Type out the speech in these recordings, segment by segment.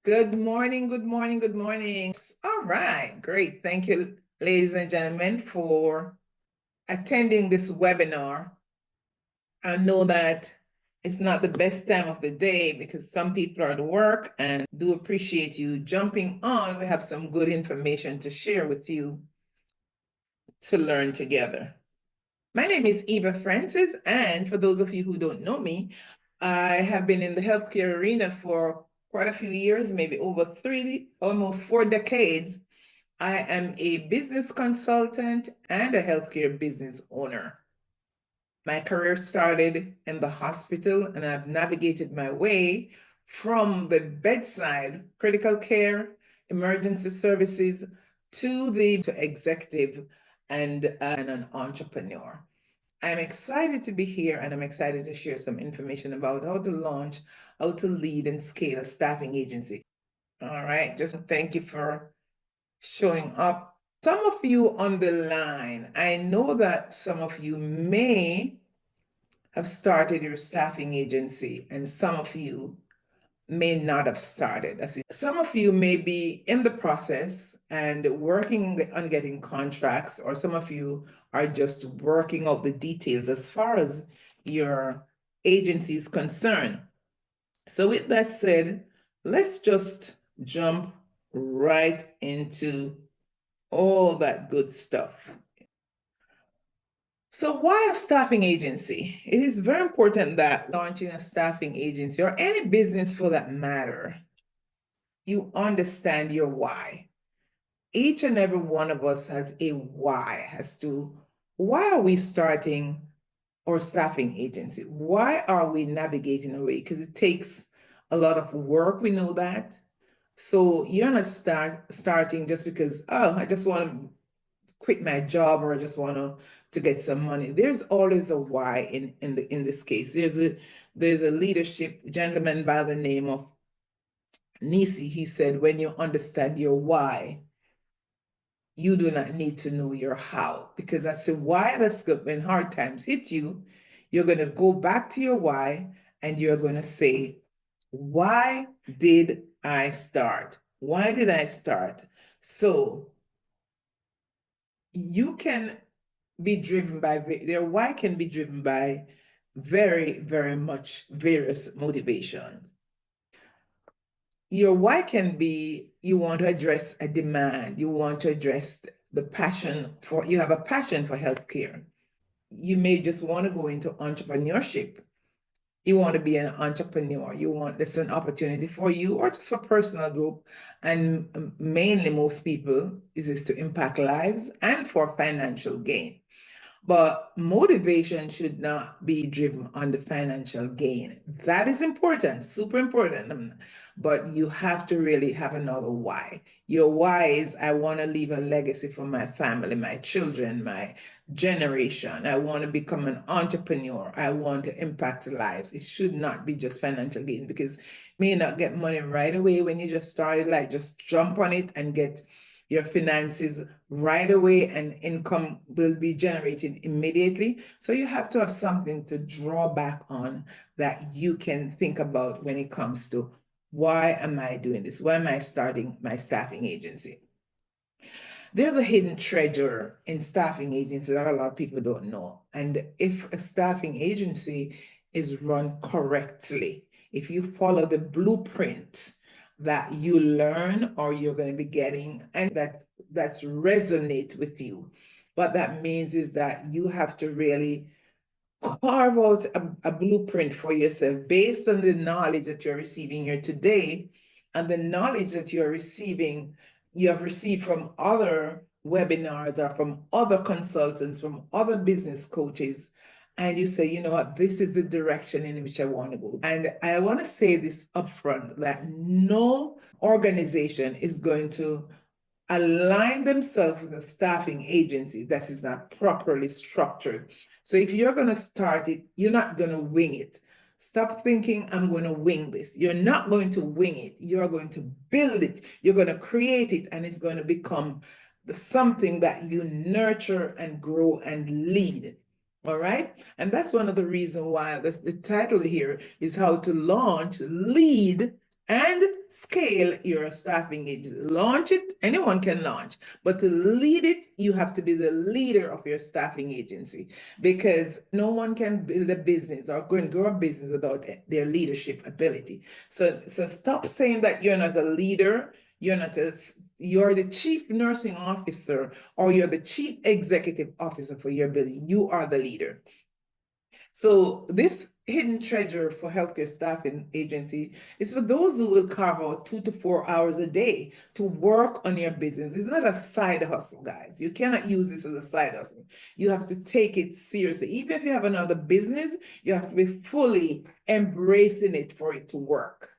Good morning, good morning, good morning. All right, great. Thank you, ladies and gentlemen, for attending this webinar. I know that it's not the best time of the day because some people are at work, and do appreciate you jumping on. We have some good information to share with you to learn together. My name is Eva Francis, and for those of you who don't know me, I have been in the healthcare arena for quite a few years, maybe over almost 4 decades. I am a business consultant and a healthcare business owner. My career started in the hospital, and I've navigated my way from the bedside, critical care, emergency services, to executive and an entrepreneur. I'm excited to be here, and I'm excited to share some information about how to launch, how to lead and scale a staffing agency. All right, just thank you for showing up. Some of you on the line, I know that some of you may have started your staffing agency, and some of you may not have started. Some of you may be in the process and working on getting contracts, or some of you are just working out the details as far as your agency is concerned. So, with that said, let's just jump right into all that good stuff. So, why a staffing agency? It is very important that launching a staffing agency, or any business for that matter, you understand your why. Each and every one of us has a why as to why are we starting our staffing agency? Why are we navigating away? Because it takes a lot of work. We know that. So you're not starting just because, oh, I just want to quit my job, or I just want to get some money. There's always a why in this case. There's a leadership gentleman by the name of Nisi. He said, when you understand your why, you do not need to know your how, because that's the why. That's good. When hard times hit you, you're going to go back to your why, and you're going to say, why did I start? Why did I start? So you can be driven by their why can be driven by very, very much various motivations. Your why can be, you want to address a demand, you want to address the passion for, you have a passion for healthcare. You may just want to go into entrepreneurship. You want to be an entrepreneur. You want this an opportunity for you, or just for personal growth. And mainly, most people, is this to impact lives and for financial gain. But motivation should not be driven on the financial gain. That is important, super important. But you have to really have another why. Your why is, I want to leave a legacy for my family, my children, my generation. I want to become an entrepreneur. I want to impact lives. It should not be just financial gain, because you may not get money right away when you just started, like just jump on it and get your finances right away, and income will be generated immediately. So you have to have something to draw back on, that you can think about when it comes to, why am I doing this? Why am I starting my staffing agency? There's a hidden treasure in staffing agencies that a lot of people don't know. And if a staffing agency is run correctly, if you follow the blueprint that you learn, or you're going to be getting, and that's resonate with you, what that means is that you have to really carve out a blueprint for yourself based on the knowledge that you're receiving here today, and the knowledge that you have received from other webinars, or from other consultants, from other business coaches. And you say, you know what, this is the direction in which I want to go. And I want to say this upfront, that no organization is going to align themselves with a staffing agency that is not properly structured. So if you're going to start it, you're not going to wing it. Stop thinking, I'm going to wing this. You're not going to wing it. You're going to build it. You're going to create it, and it's going to become something that you nurture and grow and lead. All right. And that's one of the reasons why the title here is how to launch, lead, and scale your staffing agency. Launch it, anyone can launch, but to lead it, you have to be the leader of your staffing agency, because no one can build a business or go and grow a business without their leadership ability. So stop saying that you're not a leader, you're the chief nursing officer, or you're the chief executive officer for your building. You are the leader. So this hidden treasure for healthcare staffing agency is for those who will carve out 2 to 4 hours a day to work on your business. It's not a side hustle, guys. You cannot use this as a side hustle. You have to take it seriously. Even if you have another business, you have to be fully embracing it for it to work.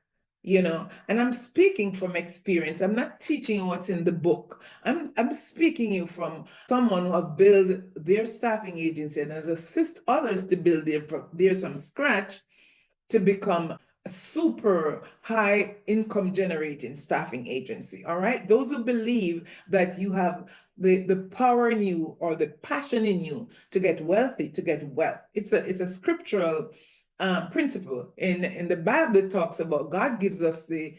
And I'm speaking from experience. I'm not teaching you what's in the book. I'm speaking you from someone who have built their staffing agency and has assist others to build theirs from scratch to become a super high income generating staffing agency. All right. Those who believe that you have the power in you or the passion in you to get wealthy, to get wealth. It's a scriptural principle in the Bible. It talks about God gives us the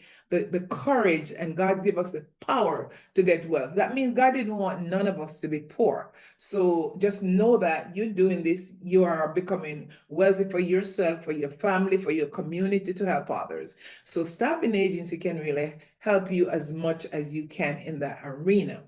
courage, and God gives us the power to get wealth. That means God didn't want none of us to be poor. So just know that you're doing this, you are becoming wealthy for yourself, for your family, for your community, to help others. So staffing agency can really help you as much as you can in that arena.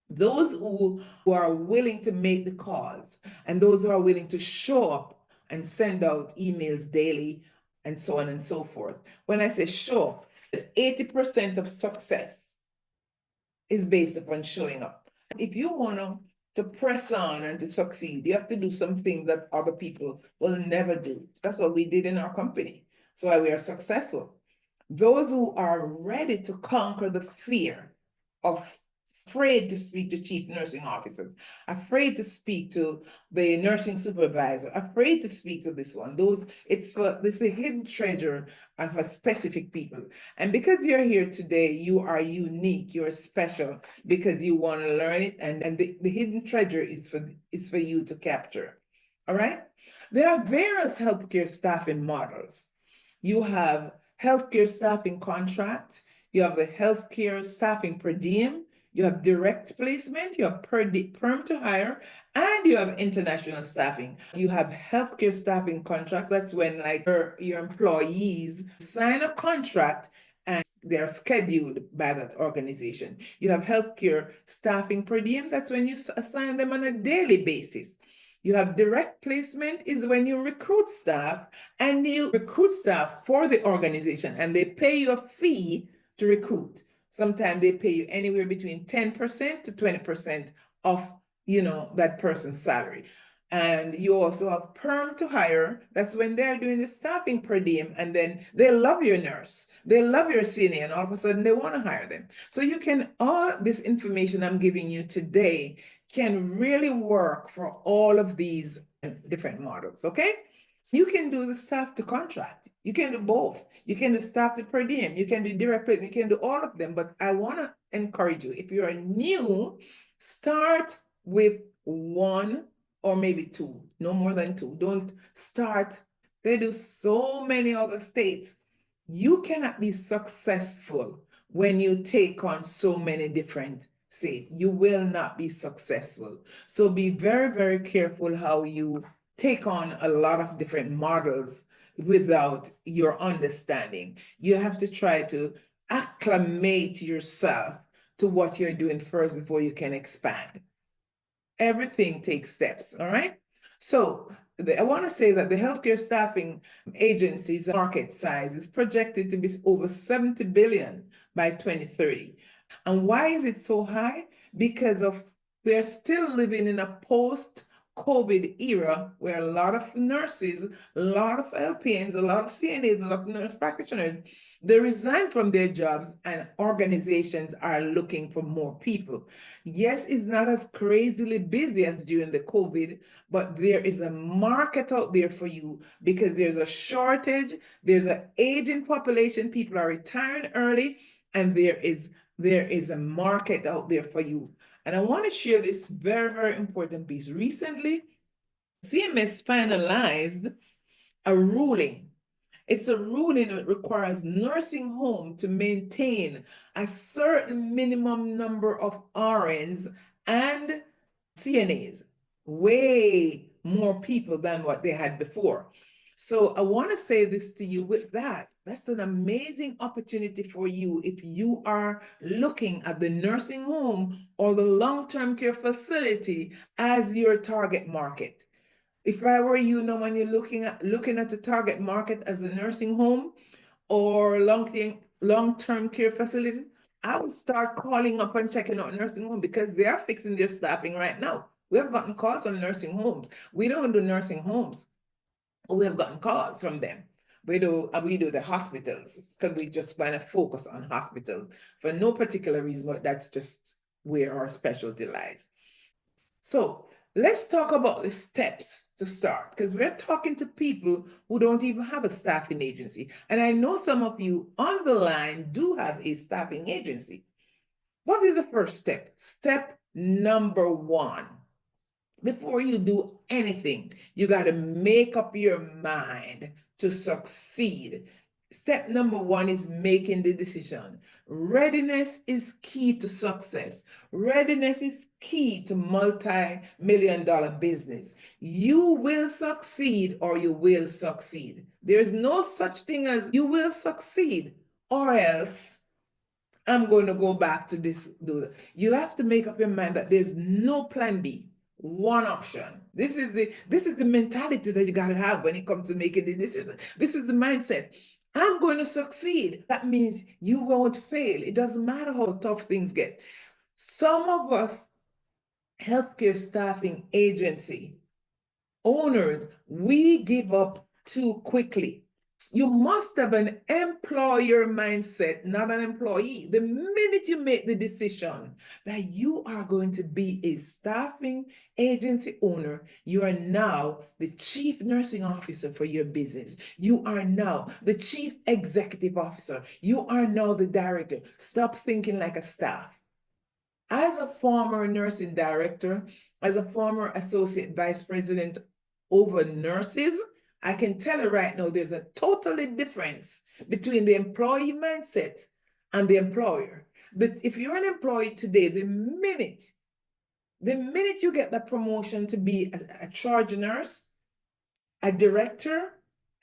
Those who are willing to make the calls, and those who are willing to show up and send out emails daily, and so on and so forth. When I say show up, 80% of success is based upon showing up. If you want to press on and to succeed, you have to do some things that other people will never do. That's what we did in our company. That's why we are successful. Those who are ready to conquer the fear of afraid to speak to chief nursing officers, afraid to speak to the nursing supervisor, afraid to speak to this one. This is a hidden treasure of a specific people. And because you're here today, you are unique, you're special because you want to learn it, and the hidden treasure is for you to capture. All right? There are various healthcare staffing models. You have healthcare staffing contract, you have the healthcare staffing per diem, you have direct placement, you have perm to hire, and you have international staffing. You have healthcare staffing contract. That's when like your employees sign a contract and they're scheduled by that organization. You have healthcare staffing per diem. That's when you assign them on a daily basis. You have direct placement is when you recruit staff, and you recruit staff for the organization and they pay you a fee to recruit. Sometimes they pay you anywhere between 10% to 20% of that person's salary. And you also have perm to hire. That's when they're doing the staffing per diem, and then they love your nurse, they love your CNA, and all of a sudden they want to hire them. So all this information I'm giving you today can really work for all of these different models, okay? So you can do the staff to contract. You can do both. You can do staff to per diem. You can do direct placement. You can do all of them. But I want to encourage you, if you're new, start with one or maybe two, no more than two. Don't start. They do so many other states. You cannot be successful when you take on so many different states. You will not be successful. So be very, very careful how you take on a lot of different models without your understanding. You have to try to acclimate yourself to what you're doing first before you can expand. Everything takes steps, all right? So I want to say that the healthcare staffing agency's market size is projected to be over 70 billion by 2030. And why is it so high? Because we're still living in a post-COVID era where a lot of nurses, a lot of LPNs, a lot of CNAs, a lot of nurse practitioners, they resign from their jobs and organizations are looking for more people. Yes, it's not as crazily busy as during the COVID, but there is a market out there for you because there's a shortage, there's an aging population, people are retiring early, and there is a market out there for you. And I want to share this very, very important piece. Recently, CMS finalized a ruling It's a ruling that requires nursing home to maintain a certain minimum number of RNs and CNAs, way more people than what they had before. So I want to say this to you with that. That's an amazing opportunity for you if you are looking at the nursing home or the long-term care facility as your target market. If I were you, now when you're looking at the target market as a nursing home or long-term care facility, I would start calling up and checking out nursing home because they are fixing their staffing right now. We have gotten calls from nursing homes. We don't do nursing homes. We have gotten calls from them. We do the hospitals because we just want to focus on hospitals for no particular reason, but that's just where our specialty lies. So let's talk about the steps to start because we're talking to people who don't even have a staffing agency. And I know some of you on the line do have a staffing agency. What is the first step? Step number one. Before you do anything, you got to make up your mind to succeed. Step number one is making the decision. Readiness is key to success. Readiness is key to multi-million dollar business. You will succeed or you will succeed. There's no such thing as you will succeed or else I'm going to go back to this. You have to make up your mind that there's no plan B, one option. This is the mentality that you got to have when it comes to making the decision. This is the mindset. I'm going to succeed. That means you won't fail. It doesn't matter how tough things get. Some of us healthcare staffing agency owners, we give up too quickly. You must have an employer mindset, not an employee. The minute you make the decision that you are going to be a staffing agency owner, you are now the chief nursing officer for your business. You are now the chief executive officer. You are now the director. Stop thinking like a staff. As a former nursing director, as a former associate vice president over nurses, I can tell you right now, there's a totally difference between the employee mindset and the employer. But if you're an employee today, the minute you get the promotion to be a charge nurse, a director,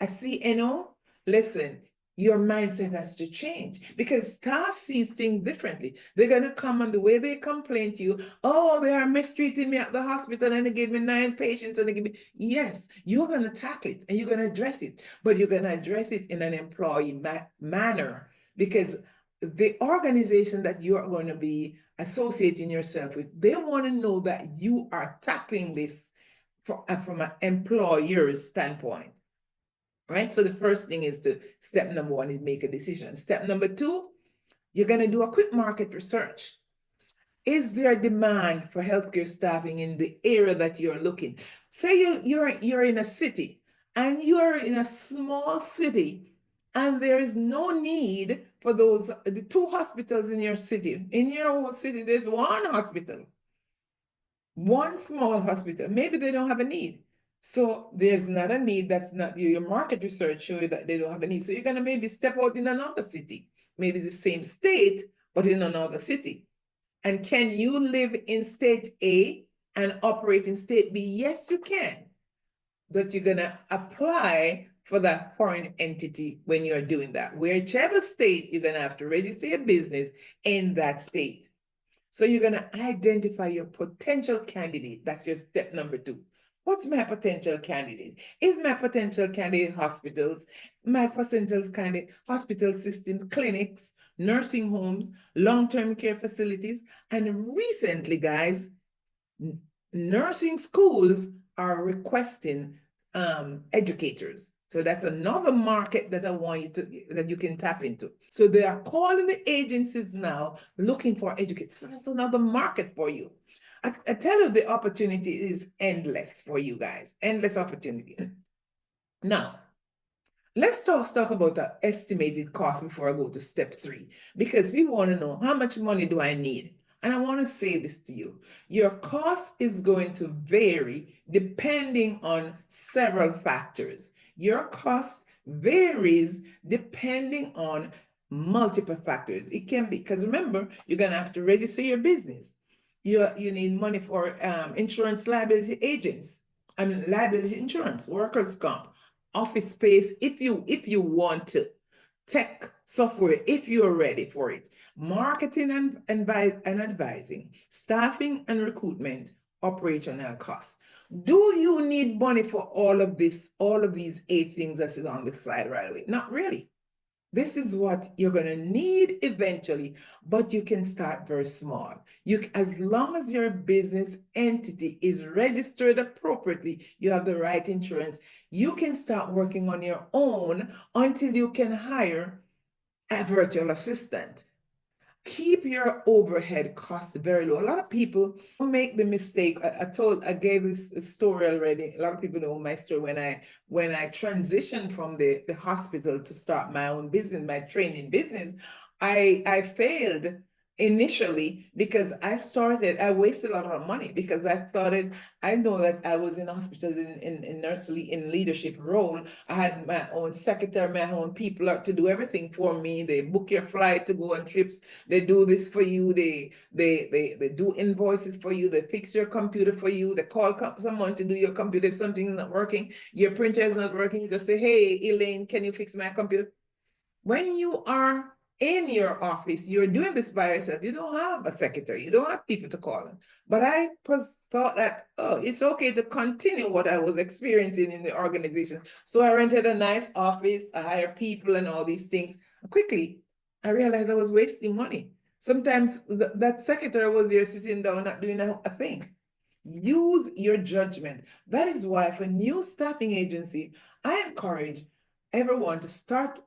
a CNO, listen, your mindset has to change because staff sees things differently. They're going to come and the way they complain to you, oh, they are mistreating me at the hospital and they gave me 9 patients and they give me, yes, you're going to tackle it and you're going to address it, but you're going to address it in an employee manner because the organization that you're going to be associating yourself with, they want to know that you are tackling this from an employer's standpoint, right? So the first thing is step number one is make a decision. Step number two, you're going to do a quick market research. Is there a demand for healthcare staffing in the area that you're looking? Say you're in a city and you're in a small city and there is no need for the 2 hospitals in your city. In your whole city, there's 1 hospital. 1 small hospital, maybe they don't have a need. So there's not a need. That's not your market research show you that they don't have a need. So you're going to maybe step out in another city, maybe the same state, but in another city. And can you live in state A and operate in state B? Yes, you can. But you're going to apply for that foreign entity when you're doing that. Whichever state, you're going to have to register your business in that state. So you're going to identify your potential candidate. That's your step number 2. What's my potential candidate? Is my potential candidate hospitals, my potential candidate hospital systems, clinics, nursing homes, long-term care facilities, and recently, guys, nursing schools are requesting educators. So that's another market that I want you that you can tap into. So they are calling the agencies now looking for educators. So that's another market for you. I tell you, the opportunity is endless for you guys, endless opportunity. Now, let's talk about the estimated cost before I go to step 3, because we want to know how much money do I need? And I want to say this to you. Your cost is going to vary depending on several factors. Your cost varies depending on multiple factors. It can be, because remember, you're going to have to register your business. You need money for insurance liability agents. I mean, liability insurance, workers' comp, office space, if you want to, tech software, if you're ready for it, marketing and advising, staffing and recruitment, operational costs. Do you need money for all of this, all of these 8 things that is on the slide right away? Not really. This is what you're going to need eventually, but you can start very small. As long as your business entity is registered appropriately, you have the right insurance, you can start working on your own until you can hire a virtual assistant. Keep your overhead costs very low. A lot of people make the mistake. I gave this story already. A lot of people know my story when I transitioned from the hospital to start my own business, my training business. I failed initially because I wasted a lot of money because I know that I was in hospital in nursery in leadership role. I had my own secretary, my own people to do everything for me. They book your flight to go on trips. They do this for you. They do invoices for you. They fix your computer for you. They call someone to do your computer. If something is not working, your printer is not working, you just say, hey, Elaine, can you fix my computer? When you are in your office, you're doing this by yourself. You don't have a secretary. You don't have people to call them. But I thought that, oh, it's okay to continue what I was experiencing in the organization. So I rented a nice office, I hired people and all these things. Quickly, I realized I was wasting money. Sometimes that secretary was there sitting down, not doing a thing. Use your judgment. That is why for new staffing agency, I encourage everyone to start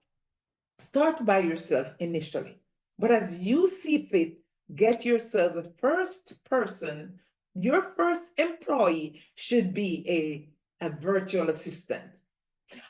by yourself initially. But as you see fit, get yourself the first person, your first employee should be a virtual assistant.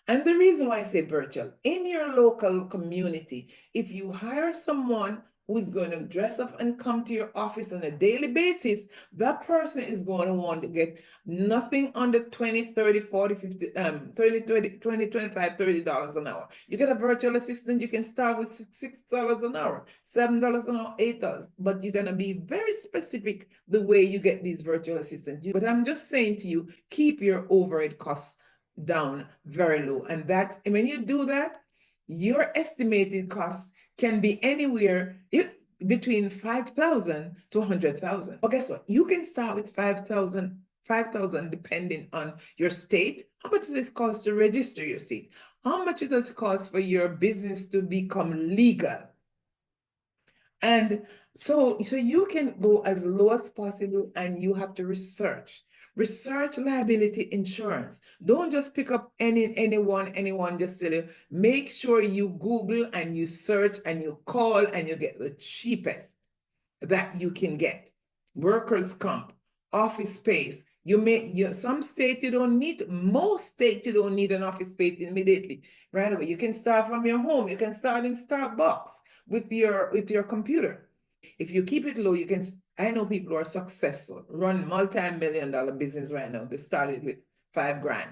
And the reason why I say virtual, in your local community, if you hire someone who is going to dress up and come to your office on a daily basis, that person is going to want to get nothing under 20, 30, 40, 50, 30, 20, 20, 25, $30 an hour. You get a virtual assistant, you can start with $6 an hour, $7 an hour, $8, but you're going to be very specific the way you get these virtual assistants. But I'm just saying to you, keep your overhead costs down very low. And when you do that, your estimated costs can be anywhere between 5,000 to 100,000. But guess what? You can start with 5,000 depending on your state. How much does this cost to register your state? How much does it cost for your business to become legal? And so you can go as low as possible, and you have to research. Research liability insurance. Don't just pick up anyone just tell you. Make sure you Google and you search and you call and you get the cheapest that you can get. Workers' comp, office space. Some states you don't need, most states you don't need an office space immediately, right away. You can start from your home. You can start in Starbucks with your computer. If you keep it low, I know people who are successful, run multi-million-dollar business right now. They started with $5,000.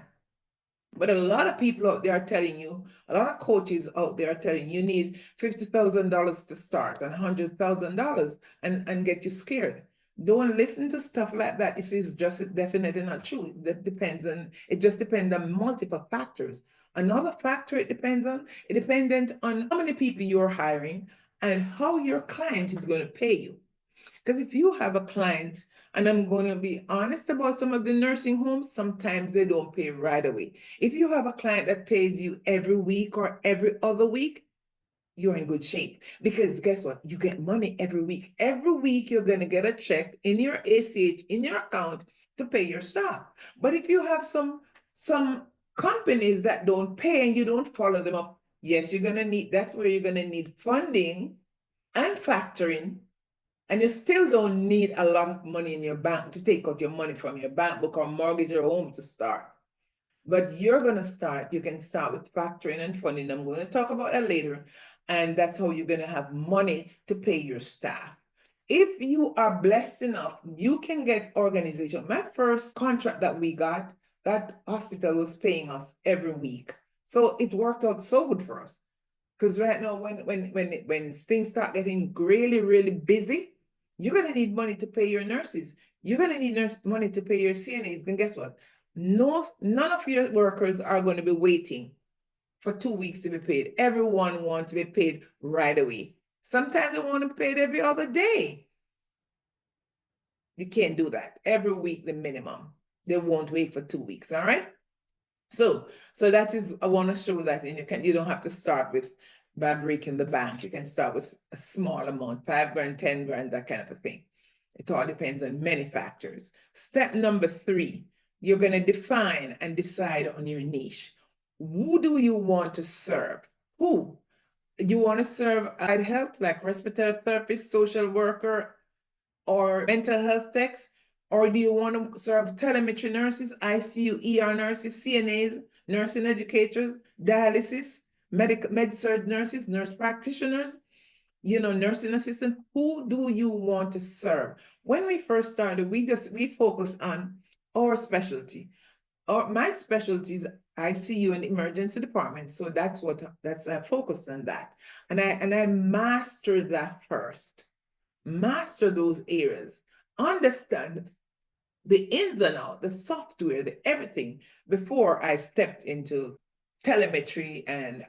But a lot of people out there are telling you, a lot of coaches out there are telling you need $50,000 to start and $100,000 and get you scared. Don't listen to stuff like that. This is just definitely not true. It just depends on multiple factors. Another factor it depends on how many people you're hiring and how your client is going to pay you. Because if you have a client, and I'm going to be honest about some of the nursing homes, sometimes they don't pay right away. If you have a client that pays you every week or every other week, you're in good shape. Because guess what? You get money every week. Every week, you're going to get a check in your ACH, in your account to pay your staff. But if you have some companies that don't pay and you don't follow them up, yes, that's where you're going to need funding and factoring, and you still don't need a lot of money in your bank to take out your money from your bank book or mortgage your home to start. But you're going to start, you can start with factoring and funding. I'm going to talk about that later. And that's how you're going to have money to pay your staff. If you are blessed enough, you can get organization. My first contract that we got, that hospital was paying us every week So it worked out so good for us. Because right now, when things start getting really, really busy, you're gonna need money to pay your nurses. You're gonna need money to pay your CNAs. And guess what? No, none of your workers are going to be waiting for 2 weeks to be paid. Everyone wants to be paid right away. Sometimes they want to be paid every other day. You can't do that. Every week, the minimum. They won't wait for 2 weeks. All right. So that is, I want to show that, and you don't have to start with by breaking the bank. You can start with a small amount, 5 grand, 10 grand, that kind of a thing. It all depends on many factors. Step number 3, you're going to define and decide on your niche. Who do you want to serve? Who? You want to serve allied health, like respiratory therapist, social worker, or mental health techs? Or do you want to serve telemetry nurses, ICU, ER nurses, CNAs, nursing educators, dialysis, med-surg nurses, nurse practitioners, nursing assistant? Who do you want to serve? When we first started, we focused on our specialty. My specialty is ICU and emergency department. So that's I focused on that. And I mastered that first. Master those areas. Understand the ins and outs, the software, the everything before I stepped into telemetry and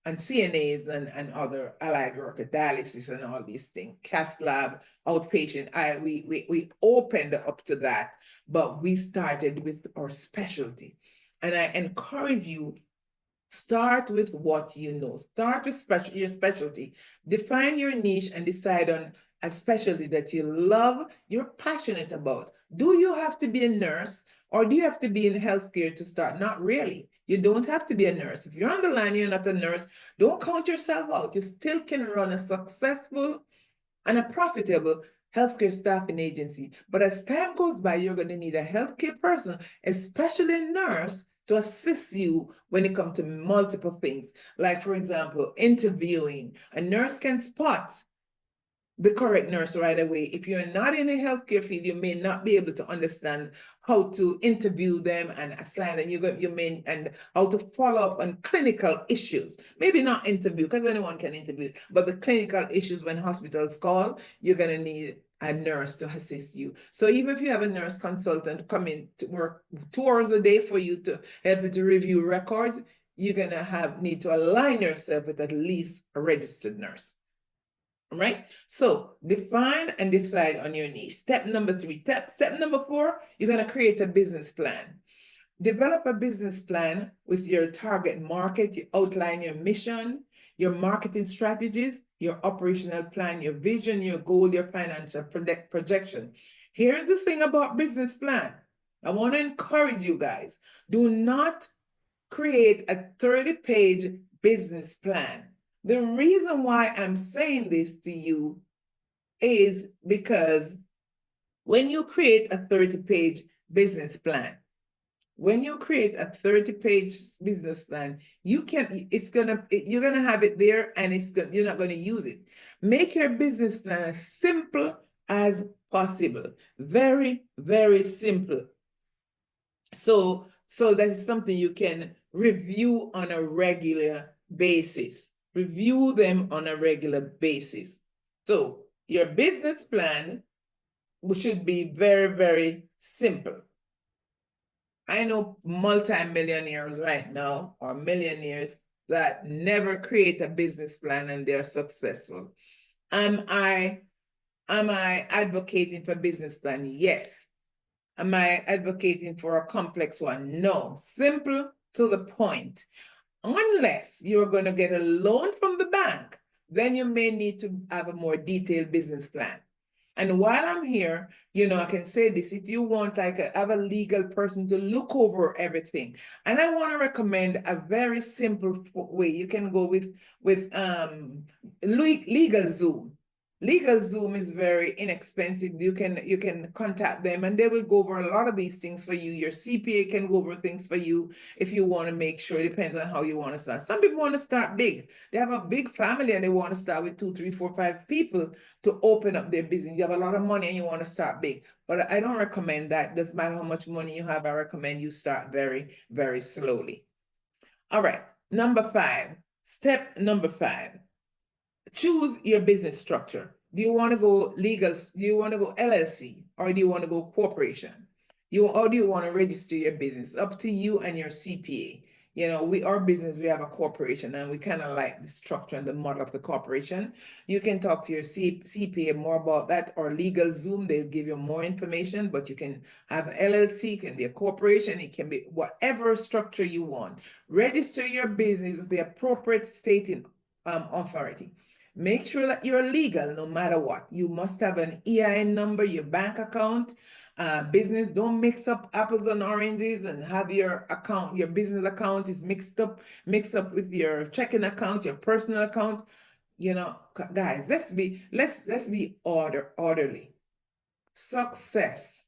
CNAs and other allied worker, dialysis and all these things, cath lab, outpatient. We opened up to that, but we started with our specialty. And I encourage you, start with what you know. Start with your specialty. Define your niche and decide on a specialty that you love, you're passionate about. Do you have to be a nurse, or do you have to be in healthcare to start? Not really. You don't have to be a nurse. If you're on the line, you're not a nurse, don't count yourself out. You still can run a successful and a profitable healthcare staffing agency. But as time goes by, you're going to need a healthcare person, especially a nurse, to assist you when it comes to multiple things. Like, for example, interviewing. A nurse can spot the correct nurse right away. If you're not in a healthcare field, you may not be able to understand how to interview them and assign them. And how to follow up on clinical issues. Maybe not interview, because anyone can interview, but the clinical issues when hospitals call, you're gonna need a nurse to assist you. So even if you have a nurse consultant come in to work 2 hours a day for you to help you to review records, you're gonna need to align yourself with at least a registered nurse. Right? So define and decide on your niche. Step number 3. Step number 4, you're going to create a business plan. Develop a business plan with your target market. You outline your mission, your marketing strategies, your operational plan, your vision, your goal, your financial projection. Here's the thing about business plan. I want to encourage you guys. Do not create a 30-page business plan. The reason why I'm saying this to you is because when you create a 30-page business plan, you're gonna have it there, and you're not gonna use it. Make your business plan as simple as possible. Very, very simple. So that is something you can review on a regular basis. Review them on a regular basis. So your business plan should be very, very simple. I know multimillionaires right now, or millionaires, that never create a business plan and they're successful. Am I advocating for business plan? Yes. Am I advocating for a complex one? No. Simple, to the point. Unless you're going to get a loan from the bank, then you may need to have a more detailed business plan. And while I'm here, I can say this: if you want have a legal person to look over everything, and I want to recommend a very simple way. You can go with LegalZoom. LegalZoom is very inexpensive. You can contact them, and they will go over a lot of these things for you. Your CPA can go over things for you if you want to make sure. It depends on how you want to start. Some people want to start big. They have a big family and they want to start with 2, 3, 4, 5 people to open up their business. You have a lot of money and you want to start big. But I don't recommend that. Doesn't matter how much money you have. I recommend you start very, very slowly. All right. Number 5. Step number 5. Choose your business structure. Do you want to go legal? Do you want to go LLC or do you want to go corporation? Or do you want to register your business? Up to you and your CPA. Our business, we have a corporation and we kind of like the structure and the model of the corporation. You can talk to your CPA more about that, or LegalZoom, they'll give you more information, but you can have LLC, it can be a corporation, it can be whatever structure you want. Register your business with the appropriate state authority. Make sure that you're legal no matter what. You must have an EIN number, your bank account. Business, don't mix up apples and oranges and have your business account is mixed up with your checking account, your personal account. Guys, let's be orderly. Success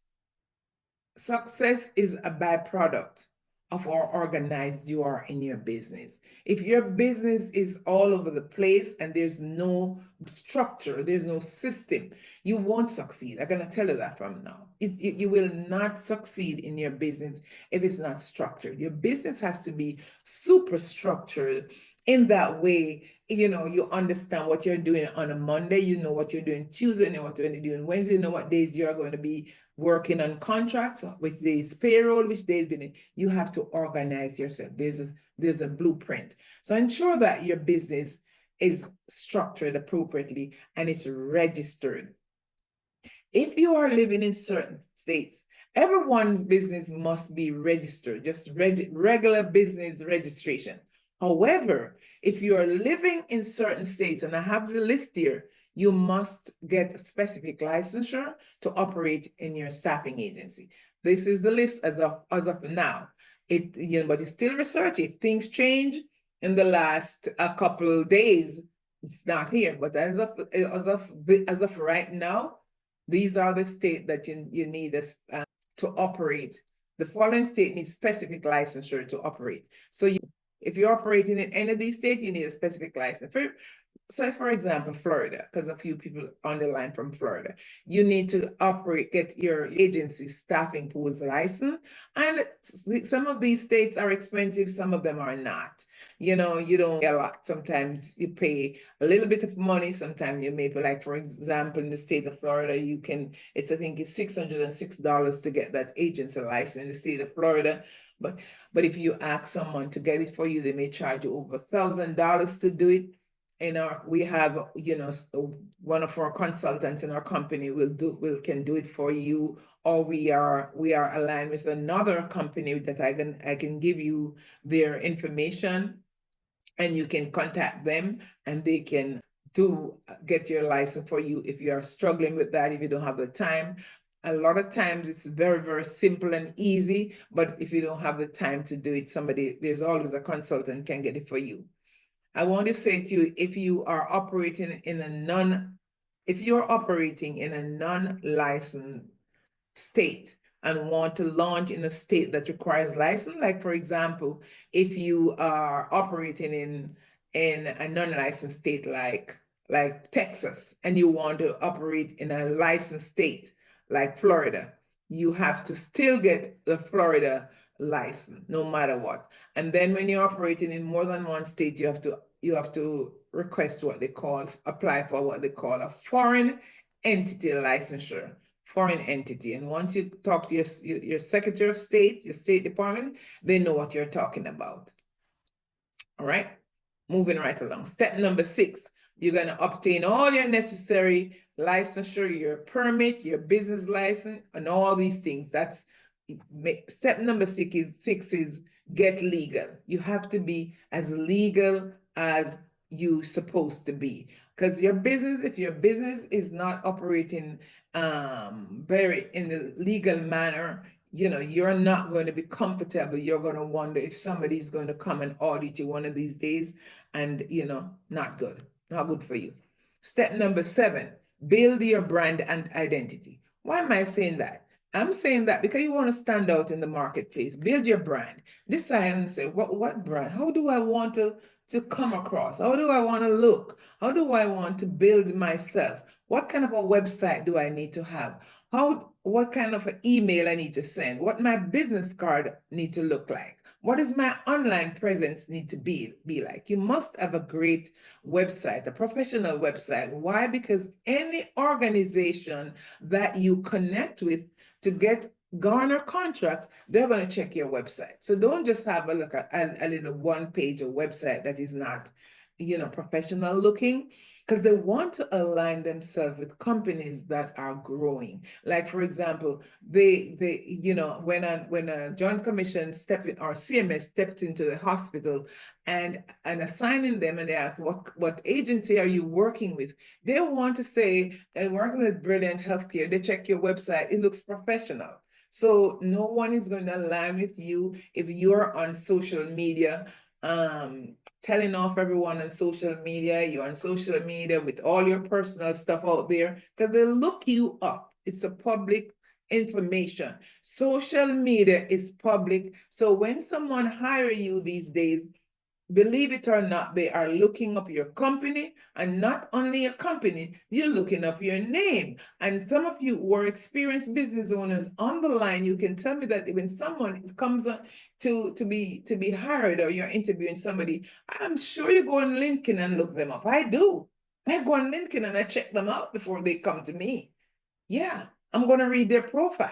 is a byproduct of how organized you are in your business. If your business is all over the place and there's no structure, there's no system, you won't succeed. I'm going to tell you that from now. You will not succeed in your business if it's not structured. Your business has to be super structured. In that way, you understand what you're doing on a Monday, you know what you're doing Tuesday, you know what you're doing Wednesday, you know what days you're going to be working on contracts, which days payroll, which days billing. You have to organize yourself. There's a blueprint. So ensure that your business is structured appropriately and it's registered. If you are living in certain states, everyone's business must be registered, just regular business registration. However, if you are living in certain states, and I have the list here, you must get a specific licensure to operate in your staffing agency. This is the list as of now. But you still research. If things change in the last a couple of days, it's not here. But as of right now, these are the states that you need to operate. The following state needs specific licensure to operate. So if you're operating in any of these states, you need a specific license. So for example, Florida, because a few people on the line from Florida, you need to get your agency staffing pools license. And some of these states are expensive, some of them are not. You don't pay a lot. Sometimes you pay a little bit of money. Sometimes you may pay, like, for example, in the state of Florida, I think it's $606 to get that agency license in the state of Florida. But if you ask someone to get it for you, they may charge you over $1,000 to do it. We have, one of our consultants in our company can do it for you, or we are aligned with another company that I can give you their information, and you can contact them and they can get your license for you if you are struggling with that, if you don't have the time. A lot of times it's very, very simple and easy, but if you don't have the time to do it, there's always a consultant can get it for you. I want to say to you, if you are operating in a non-licensed state and want to launch in a state that requires license, like for example, if you are operating in a non-licensed state like Texas, and you want to operate in a licensed state like Florida, you have to still get the Florida license no matter what. And then when you're operating in more than one state, you have to apply for what they call a foreign entity licensure. Foreign entity. And once you talk to your Secretary of State, your State Department, they know what you're talking about. All right, moving right along. Step number 6, you're going to obtain all your necessary licensure, your permit, your business license, and all these things. That's step number 6 is get legal. You have to be as legal as you're supposed to be, because if your business is not operating very in a legal manner, you're not going to be comfortable. You're going to wonder if somebody's going to come and audit you one of these days, and not good for you. Step number 7, build your brand and identity. Why am I saying that? I'm saying that because you want to stand out in the marketplace. Build your brand. Decide and say, what brand? How do I want to come across? How do I want to look? How do I want to build myself? What kind of a website do I need to have? What kind of an email I need to send? What my business card need to look like? What does my online presence need to be like? You must have a great website, a professional website. Why? Because any organization that you connect with to get garner contracts, they're going to check your website. So don't just have a look at a little one page of website that is not, professional looking, because they want to align themselves with companies that are growing. Like, for example, when a Joint Commission stepped in, or CMS stepped into the hospital and assigning them, and they ask, what agency are you working with? They want to say, I'm working with Brilliant Healthcare. They check your website, it looks professional. So no one is going to align with you if you're on social media, telling off everyone on social media. You're on social media with all your personal stuff out there, because they look you up. It's a public information. Social media is public. So when someone hire you these days, believe it or not, they are looking up your company, and not only your company, you're looking up your name. And some of you who are experienced business owners on the line, you can tell me that when someone comes on to be hired, or you're interviewing somebody, I'm sure you go on LinkedIn and look them up. I do. I go on LinkedIn and I check them out before they come to me. Yeah, I'm going to read their profile.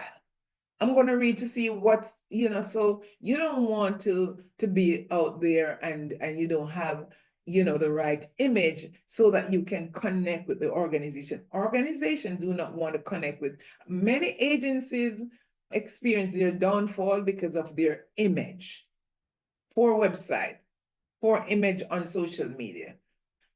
I'm going to read to see what's, so you don't want to be out there and you don't have, the right image so that you can connect with the organization. Organizations do not want to connect with. Many agencies experience their downfall because of their image. Poor website, poor image on social media.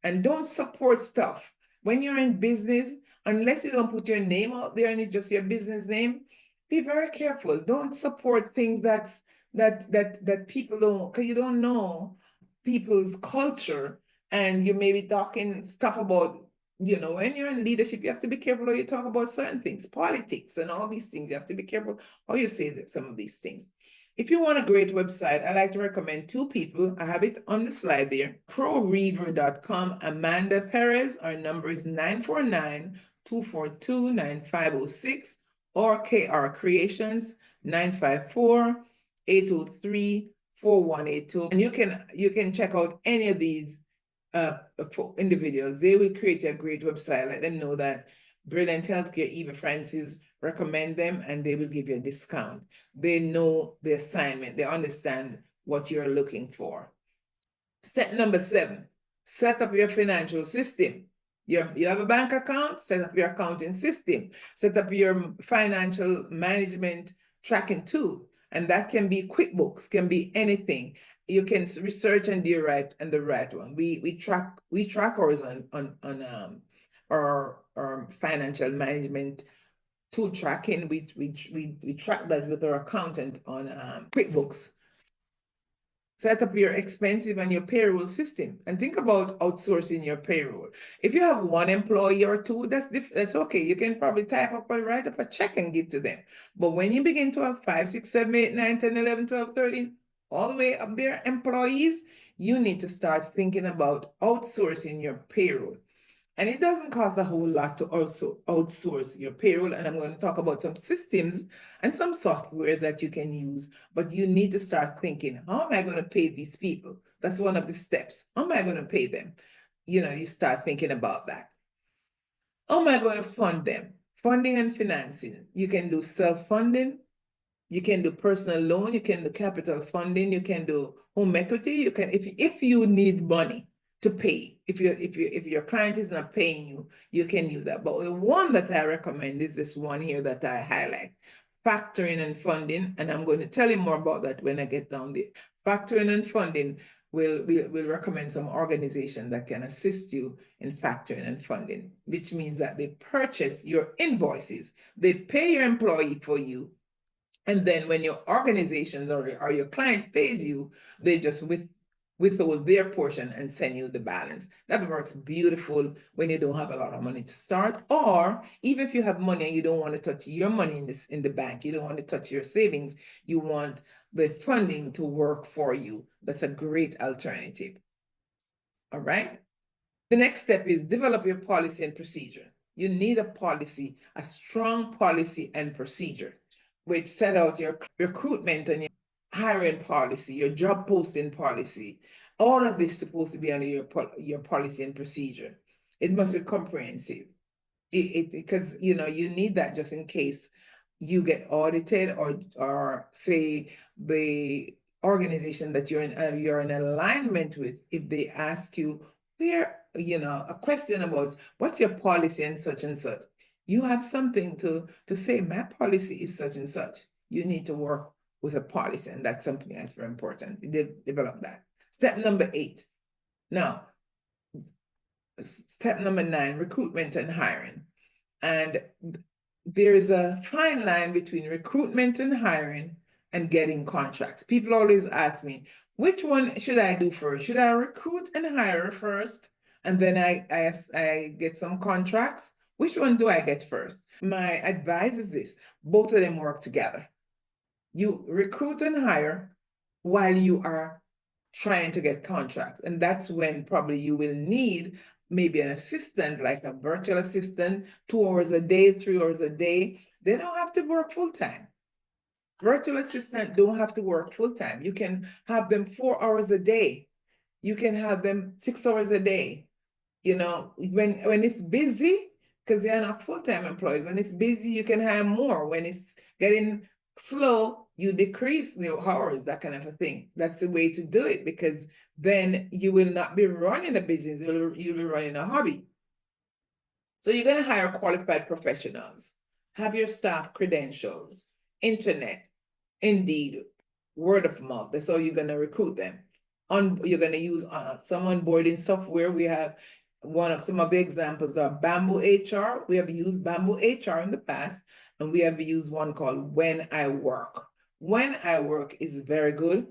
And don't support stuff. When you're in business, unless you don't put your name out there and it's just your business name, be very careful. Don't support things that people don't, because you don't know people's culture, and you may be talking stuff about, when you're in leadership, you have to be careful how you talk about certain things, politics and all these things. You have to be careful how you say some of these things. If you want a great website, I like to recommend two people. I have it on the slide there. ProReaver.com, Amanda Perez. Our number is 949-242-9506, or KR Creations, 954-803-4182. And you can check out any of these individuals. They will create a great website. Let them know that Brilliant Healthcare, Eva Francis, recommend them, and they will give you a discount. They know the assignment. They understand what you're looking for. Step number 7, set up your financial system. You have a bank account, set up your accounting system, set up your financial management tracking tool. And that can be QuickBooks, can be anything. You can research and do the right one. We track ours on our financial management tool tracking. We track that with our accountant on QuickBooks. Set up your expensive and your payroll system, and think about outsourcing your payroll. If you have one employee or two, that's okay. You can probably write up a check and give to them. But when you begin to have 5, 6, 7, 8, 9, 10, 11, 12, 13, all the way up there employees, you need to start thinking about outsourcing your payroll. And it doesn't cost a whole lot to also outsource your payroll. And I'm going to talk about some systems and some software that you can use. But you need to start thinking, how am I going to pay these people? That's one of the steps. How am I going to pay them? You start thinking about that. How am I going to fund them? Funding and financing. You can do self-funding. You can do personal loan. You can do capital funding. You can do home equity. You can, if you need money to pay. If your client is not paying you, you can use that. But the one that I recommend is this one here that I highlight: factoring and funding. And I'm going to tell you more about that when I get down there. Factoring and funding, we'll recommend some organization that can assist you in factoring and funding, which means that they purchase your invoices, they pay your employee for you, and then when your organizations or your client pays you, they just withhold their portion and send you the balance. That works beautiful when you don't have a lot of money to start, or even if you have money and you don't want to touch your money in the bank, you don't want to touch your savings, you want the funding to work for you. That's a great alternative. All right. The next step is develop your policy and procedure. You need a policy, a strong policy and procedure, which set out your recruitment and your hiring policy, your job posting policy, all of this is supposed to be under your policy and procedure. It must be comprehensive. Because you need that just in case you get audited, or say the organization that you're in alignment with, if they ask you where a question about what's your policy and such, you have something to say. My policy is such and such. You need to work with a policy, and that's something that's very important. Develop that. Step number 8. Now, step number 9, recruitment and hiring. And there is a fine line between recruitment and hiring and getting contracts. People always ask me, which one should I do first? Should I recruit and hire first, and then I get some contracts? Which one do I get first? My advice is this: both of them work together. You recruit and hire while you are trying to get contracts. And that's when probably you will need maybe an assistant, like a virtual assistant, 2 hours a day, 3 hours a day. They don't have to work full time. Virtual assistant don't have to work full time. You can have them 4 hours a day. You can have them 6 hours a day. When it's busy, because they're not full-time employees, when it's busy, you can hire more. When it's getting slow, you decrease the hours, that kind of a thing. That's the way to do it, because then you will not be running a business, you'll be running a hobby. So you're going to hire qualified professionals, have your staff credentials, internet, Indeed, word of mouth. That's how you're going to recruit them. You're going to use some onboarding software. We have some of the examples are Bamboo HR. We have used Bamboo HR in the past, and we have used one called When I Work. When I Work is very good.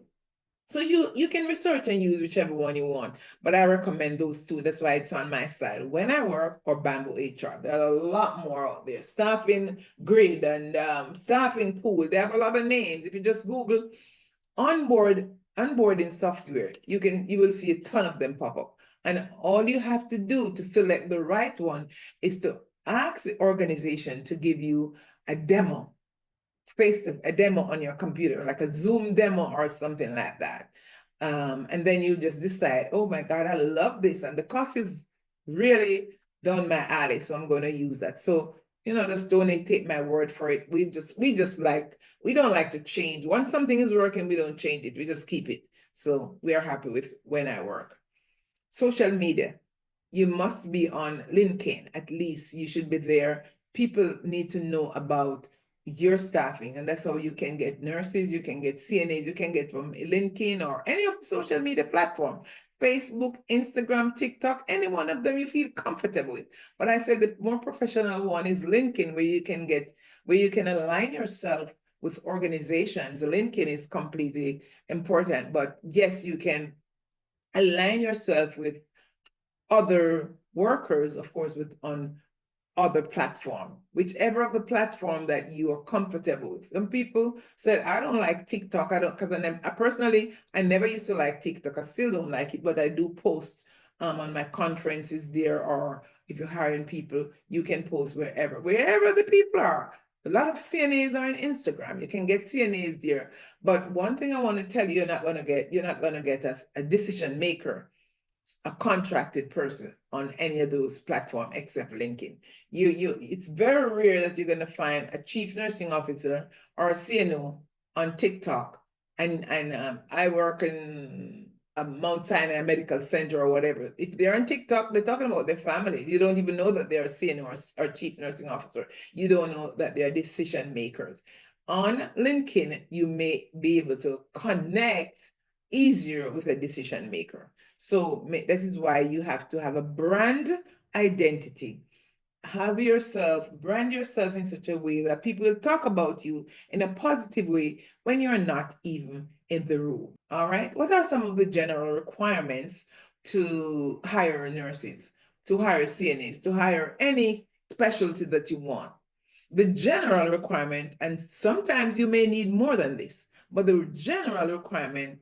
So you can research and use whichever one you want, but I recommend those two. That's why it's on my side. When I Work or Bamboo HR. There are a lot more out there. Staffing Grid and Staffing Pool. They have a lot of names. If you just Google onboarding software, you will see a ton of them pop up. And all you have to do to select the right one is to ask the organization to give you a demo. A demo on your computer, like a Zoom demo or something like that. And then you just decide, oh my God, I love this. And the cost is really down my alley. So I'm going to use that. So, just don't take my word for it. We don't like to change. Once something is working, we don't change it. We just keep it. So we are happy with When I Work. Social media. You must be on LinkedIn. At least you should be there. People need to know about your staffing, and that's how you can get nurses, you can get CNAs, you can get from LinkedIn or any of the social media platform, Facebook, Instagram, TikTok, any one of them you feel comfortable with. But I said the more professional one is LinkedIn, where you can align yourself with organizations. LinkedIn is completely important, but yes, you can align yourself with other workers, of course, on other platform, whichever of the platform that you are comfortable with. Some people said, I don't like TikTok. Because I personally, I never used to like TikTok. I still don't like it, but I do post on my conferences there, or if you're hiring people, you can post wherever the people are. A lot of CNAs are on Instagram. You can get CNAs there. But one thing I want to tell you, you're not going to get a decision maker, a contracted person on any of those platforms except LinkedIn. It's very rare that you're going to find a chief nursing officer or a CNO on TikTok. And I work in a Mount Sinai Medical Center or whatever. If they're on TikTok, they're talking about their family. You don't even know that they're a CNO or chief nursing officer. You don't know that they're decision makers. On LinkedIn, you may be able to connect easier with a decision maker. So this is why you have to have a brand identity. Brand yourself in such a way that people will talk about you in a positive way when you're not even in the room. All right. What are some of the general requirements to hire nurses, to hire CNAs, to hire any specialty that you want? The general requirement, and sometimes you may need more than this, but the general requirement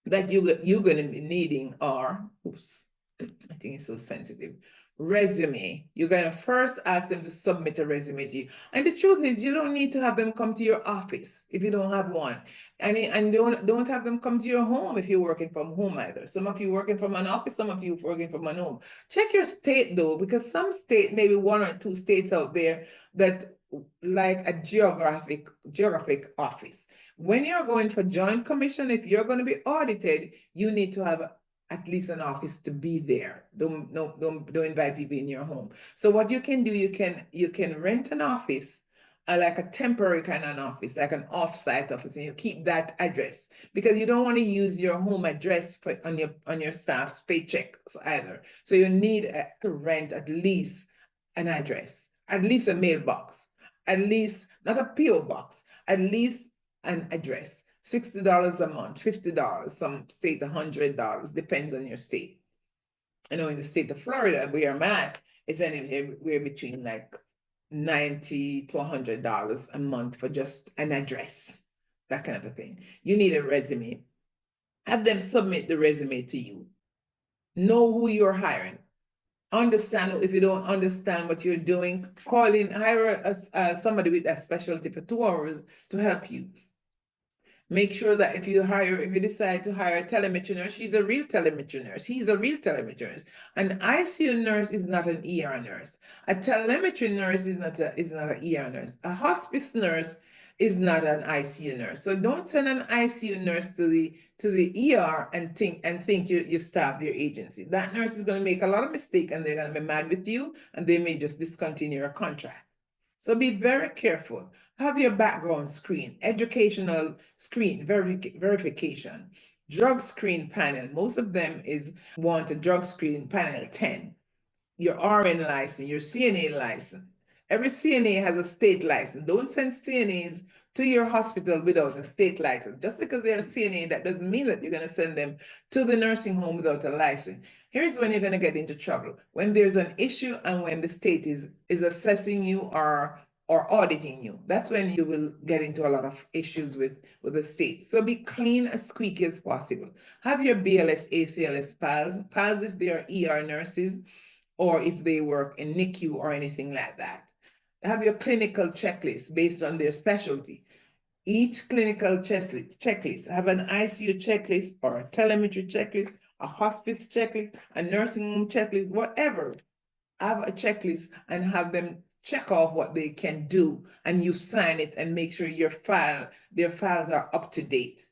that you're going to be needing are, oops, I think it's so sensitive. resume. You're going to first ask them to submit a resume to you. And the truth is, you don't need to have them come to your office if you don't have one. And don't have them come to your home if you're working from home either. Some of you working from an office, some of you working from an home. Check your state though, because some state, maybe one or two states out there that like a geographic office. When you're going for joint commission, if you're going to be audited, you need to have at least an office to be there. Don't invite people in your home. So what you can do, you can rent an office, like a temporary kind of an office, like an off-site office, and you keep that address because you don't want to use your home address for on your staff's paychecks either. So you need to rent at least an address, at least a mailbox, at least not a PO box, at least an address. $60 a month, $50, some state $100, depends on your state. I know in the state of Florida, where I'm at, it's anywhere between like $90 to $100 a month for just an address, that kind of a thing. You need a resume. Have them submit the resume to you. Know who you're hiring. Understand. If you don't understand what you're doing, call in, hire somebody with that specialty for 2 hours to help you. Make sure that if you decide to hire a telemetry nurse, she's a real telemetry nurse. He's a real telemetry nurse. An ICU nurse is not an ER nurse. A telemetry nurse is not an ER nurse. A hospice nurse is not an ICU nurse. So don't send an ICU nurse to the ER and think you staff their agency. That nurse is going to make a lot of mistakes and they're going to be mad with you and they may just discontinue your contract. So be very careful. Have your background screen, educational screen, verification, drug screen panel. Most of them want a drug screen panel 10. Your RN license, your CNA license. Every CNA has a state license. Don't send CNAs to your hospital without a state license. Just because they're a CNA, that doesn't mean that you're going to send them to the nursing home without a license. Here's when you're going to get into trouble. When there's an issue and when the state is assessing you or auditing you. That's when you will get into a lot of issues with the state. So be clean as squeaky as possible. Have your BLS, ACLS PALS if they are ER nurses or if they work in NICU or anything like that. Have your clinical checklist based on their specialty. Each clinical checklist, have an ICU checklist or a telemetry checklist, a hospice checklist, a nursing home checklist, whatever. Have a checklist and have them check off what they can do and you sign it and make sure their files are up to date.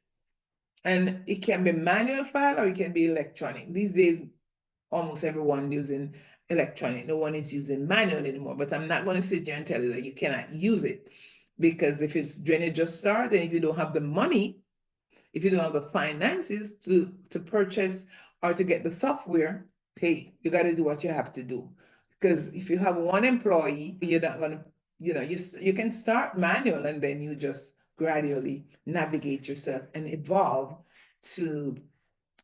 And it can be manual file or it can be electronic. These days, almost everyone using electronic. No one is using manual anymore, but I'm not going to sit here and tell you that you cannot use it because if it's drainage just start and if you don't have the money, if you don't have the finances to purchase or to get the software, hey, you got to do what you have to do. Because if you have one employee, you're not going to, you can start manual and then you just gradually navigate yourself and evolve to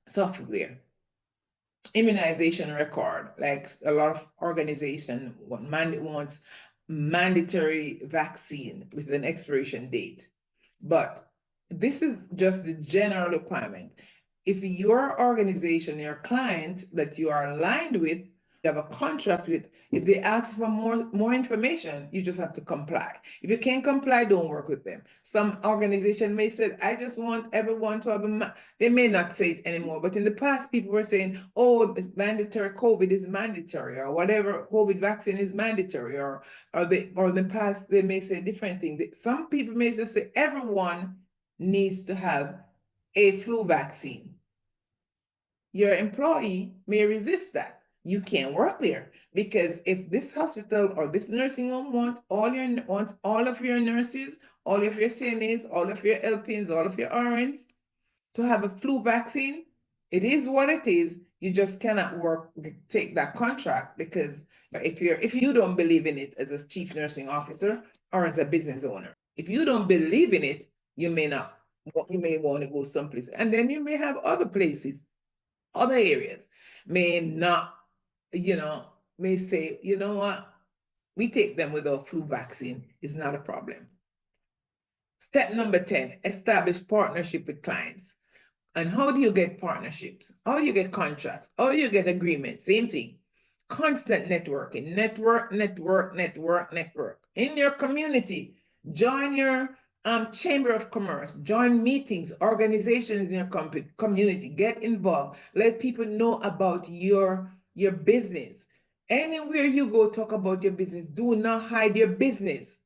software. Immunization record, like a lot of organization wants mandatory vaccine with an expiration date. But this is just the general requirement. If your organization, your client that you are aligned with, you have a contract with, if they ask for more information, you just have to comply. If you can't comply, don't work with them. Some organization may say, I just want everyone to have they may not say it anymore, but in the past, people were saying, oh, mandatory COVID is mandatory, or whatever COVID vaccine is mandatory, or in the past, they may say different things. Some people may just say everyone needs to have a flu vaccine. Your employee may resist that. You can't work there because if this hospital or this nursing home wants all of your nurses, all of your CNAs, all of your LPNs, all of your RNs to have a flu vaccine, it is what it is. You just cannot take that contract because if you don't believe in it as a chief nursing officer or as a business owner, if you don't believe in it, you may want to go someplace, and then you may have other places, other areas may not, may say, you know what, we take them without flu vaccine. It's not a problem. Step number 10, establish partnership with clients. And how do you get partnerships? How do you get contracts? How do you get agreements? Same thing. Constant networking, network. In your community, join your chamber of commerce, join meetings, organizations in your community, get involved, let people know about your business. Anywhere you go, talk about your business. Do not hide your business.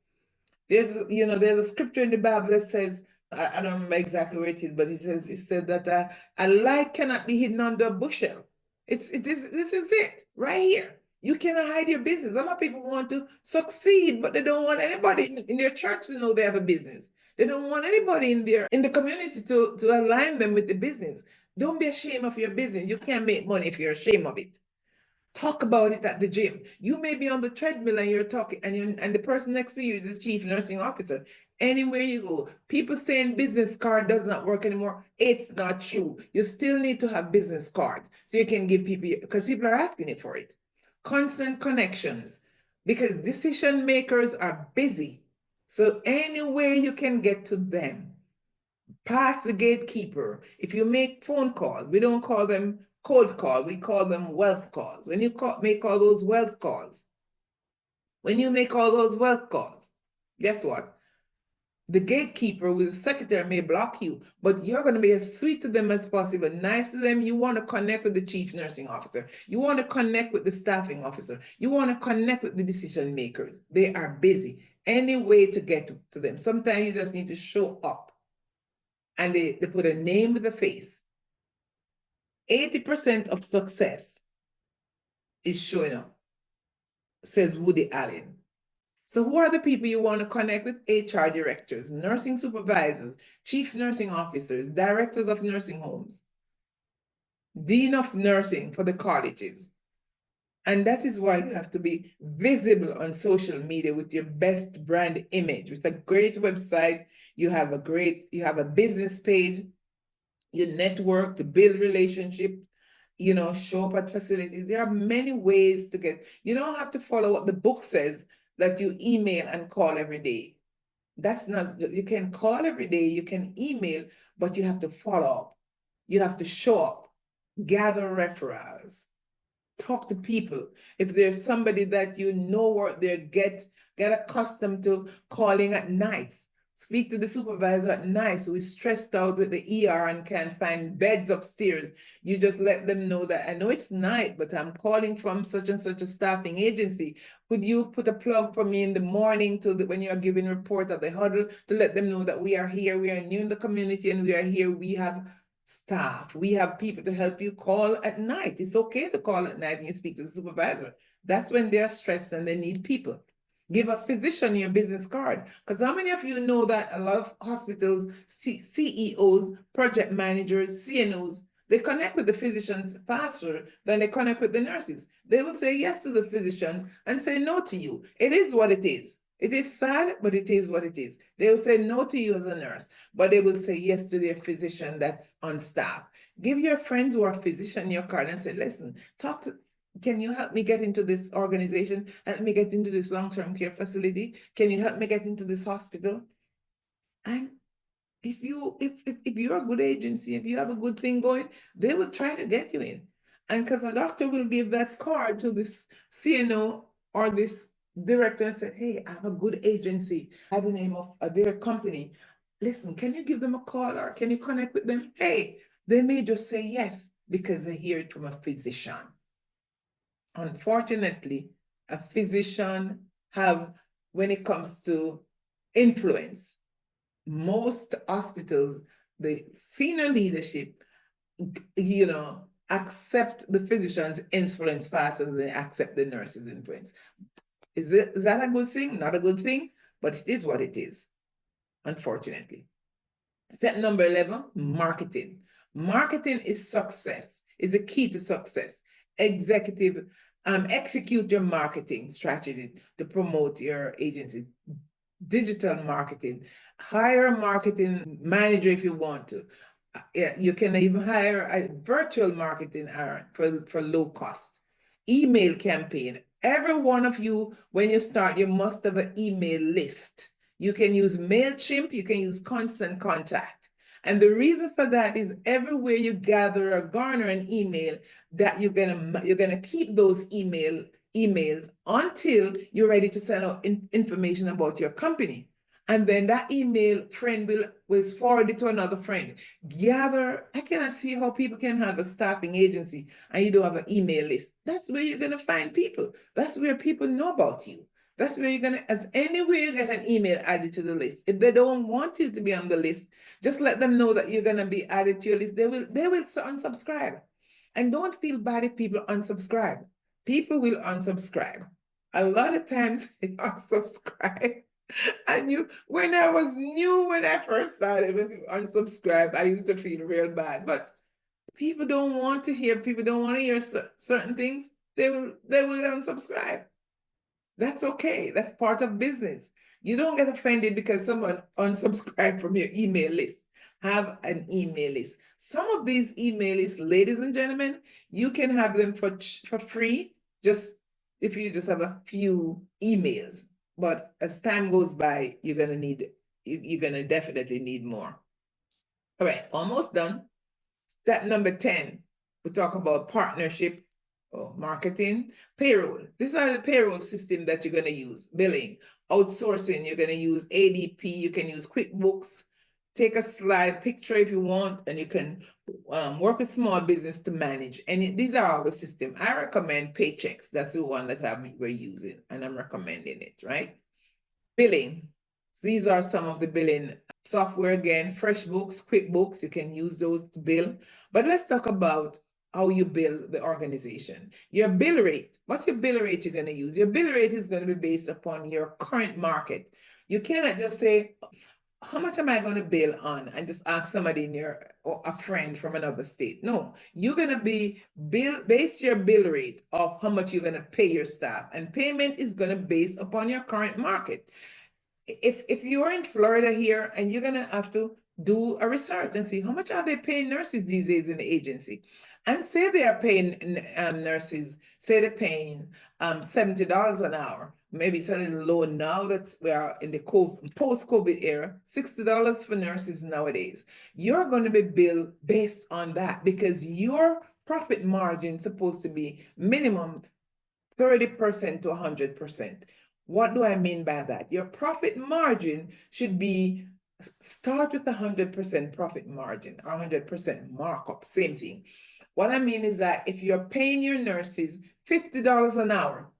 There's a scripture in the Bible that says, I don't remember exactly where it is, but it said that a light cannot be hidden under a bushel. This is it right here. You cannot hide your business. A lot of people want to succeed, but they don't want anybody in their church to know they have a business. They don't want anybody in the community to align them with the business. Don't be ashamed of your business. You can't make money if you're ashamed of it. Talk about it at the gym. You may be on the treadmill and you're talking, and the person next to you is the chief nursing officer. Anywhere you go, people saying business card does not work anymore. It's not true. You still need to have business cards so you can give people, because people are asking it for it. Constant connections, because decision makers are busy. So any way you can get to them, pass the gatekeeper. If you make phone calls, we don't call them cold calls, we call them wealth calls. When you make all those wealth calls, guess what? The gatekeeper with the secretary may block you, but you're going to be as sweet to them as possible, nice to them. You want to connect with the chief nursing officer. You want to connect with the staffing officer. You want to connect with the decision makers. They are busy. Any way to get to them. Sometimes you just need to show up. And they put a name with a face. 80% of success is showing up, says Woody Allen. So who are the people you want to connect with? HR directors, nursing supervisors, chief nursing officers, directors of nursing homes, dean of nursing for the colleges. And that is why you have to be visible on social media with your best brand image. With a great website, you have a business page, you network to build relationship, show up at facilities. There are many ways to get, you don't have to follow what the book says that you email and call every day. That's not, you can call every day, you can email, but you have to follow up. You have to show up, gather referrals, talk to people. If there's somebody that you know what they're get accustomed to calling at nights. Speak to the supervisor at night who is stressed out with the ER and can't find beds upstairs. You just let them know that I know it's night, but I'm calling from such and such a staffing agency. Could you put a plug for me in the morning when you're giving report at the huddle to let them know that we are here, we are new in the community, and we are here. We have staff. We have people to help you call at night. It's okay to call at night and you speak to the supervisor. That's when they're stressed and they need people. Give a physician your business card. Because how many of you know that a lot of hospitals, CEOs, project managers, CNOs, they connect with the physicians faster than they connect with the nurses. They will say yes to the physicians and say no to you. It is what it is. It is sad, but it is what it is. They will say no to you as a nurse, but they will say yes to their physician that's on staff. Give your friends who are physician your card and say, listen, can you help me get into this organization? Help me get into this long-term care facility? Can you help me get into this hospital? And if you're a good agency, if you have a good thing going, they will try to get you in. And because a doctor will give that card to this CNO or this director and say, hey, I have a good agency. I have the name of their company. Listen, can you give them a call or can you connect with them? Hey, they may just say yes because they hear it from a physician. Unfortunately, a physician when it comes to influence, most hospitals, the senior leadership, accept the physician's influence faster than they accept the nurse's influence. Is that a good thing? Not a good thing, but it is what it is, unfortunately. Step number 11, marketing. Marketing is success, is the key to success. Execute your marketing strategy to promote your agency. Digital marketing. Hire a marketing manager if you want to. You can even hire a virtual marketing for low cost. Email campaign. Every one of you, when you start, you must have an email list. You can use MailChimp, you can use Constant Contact. And the reason for that is everywhere you gather or garner an email, that you're gonna keep those emails until you're ready to send out information about your company. And then that email friend will forward it to another friend. I cannot see how people can have a staffing agency and you don't have an email list. That's where you're gonna find people. That's where people know about you. That's where you're gonna, as anywhere you get an email added to the list. If they don't want you to be on the list, just let them know that you're gonna be added to your list. They will unsubscribe. And don't feel bad if people unsubscribe. People will unsubscribe. A lot of times they unsubscribe. And when I was new, when I first started, when people unsubscribe, I used to feel real bad. But people don't want to hear, people don't want to hear certain things. They will unsubscribe. That's okay. That's part of business. You don't get offended because someone unsubscribed from your email list. Have an email list. Some of these email lists, ladies and gentlemen, you can have them for free, just if you just have a few emails. But as time goes by, you're gonna definitely need more. All right, almost done. Step number 10, we talk about partnership or marketing, payroll. These are the payroll system that you're going to use, billing, outsourcing. You're going to use ADP. You can use QuickBooks. Take a slide picture if you want, and you can work with small business to manage. And these are all the system. I recommend Paychex. That's the one that we're using, and I'm recommending it, right? Billing. These are some of the billing software again, FreshBooks, QuickBooks, you can use those to bill. But let's talk about how you bill the organization. Your bill rate, what's your bill rate you're going to use? Your bill rate is going to be based upon your current market. You cannot just say, how much am I going to bill on? And just ask somebody or a friend from another state. No, you're going to base your bill rate of how much you're going to pay your staff. And payment is going to base upon your current market. If you're in Florida here, and you're gonna have to do a research and see how much are they paying nurses these days in the agency, and say they are paying nurses, say they're paying $70 an hour. Maybe it's a little low now that we are in the post-COVID era. $60 for nurses nowadays. You're going to be billed based on that because your profit margin is supposed to be minimum 30% to 100%. What do I mean by that? Your profit margin should start with 100% profit margin or 100% markup, same thing. What I mean is that if you're paying your nurses $50 an hour,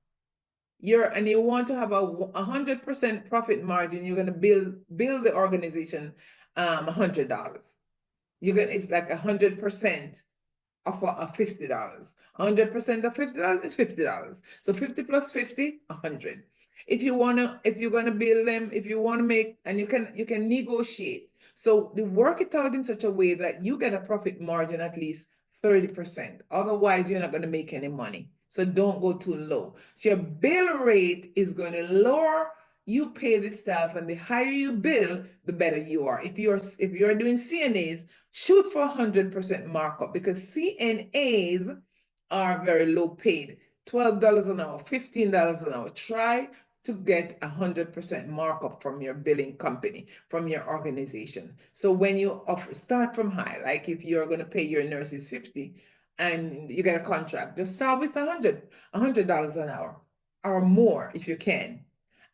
and you want to have a 100% profit margin, you're going to bill the organization $100. It's like 100% of $50. 100% of $50 is $50. So 50 plus 50, 100. If you're gonna bill them, if you want to make, and you can negotiate. So they work it out in such a way that you get a profit margin at least 30%. Otherwise, you're not going to make any money. So don't go too low. So your bill rate is going to lower. You pay the staff, and the higher you bill, the better you are. If you're doing CNAs, shoot for 100% markup because CNAs are very low paid. $12 an hour, $15 an hour. Try to get 100% markup from your billing company, from your organization. So when you start from high, like if you're going to pay your nurses 50 and you get a contract, just start with $100 an hour or more if you can.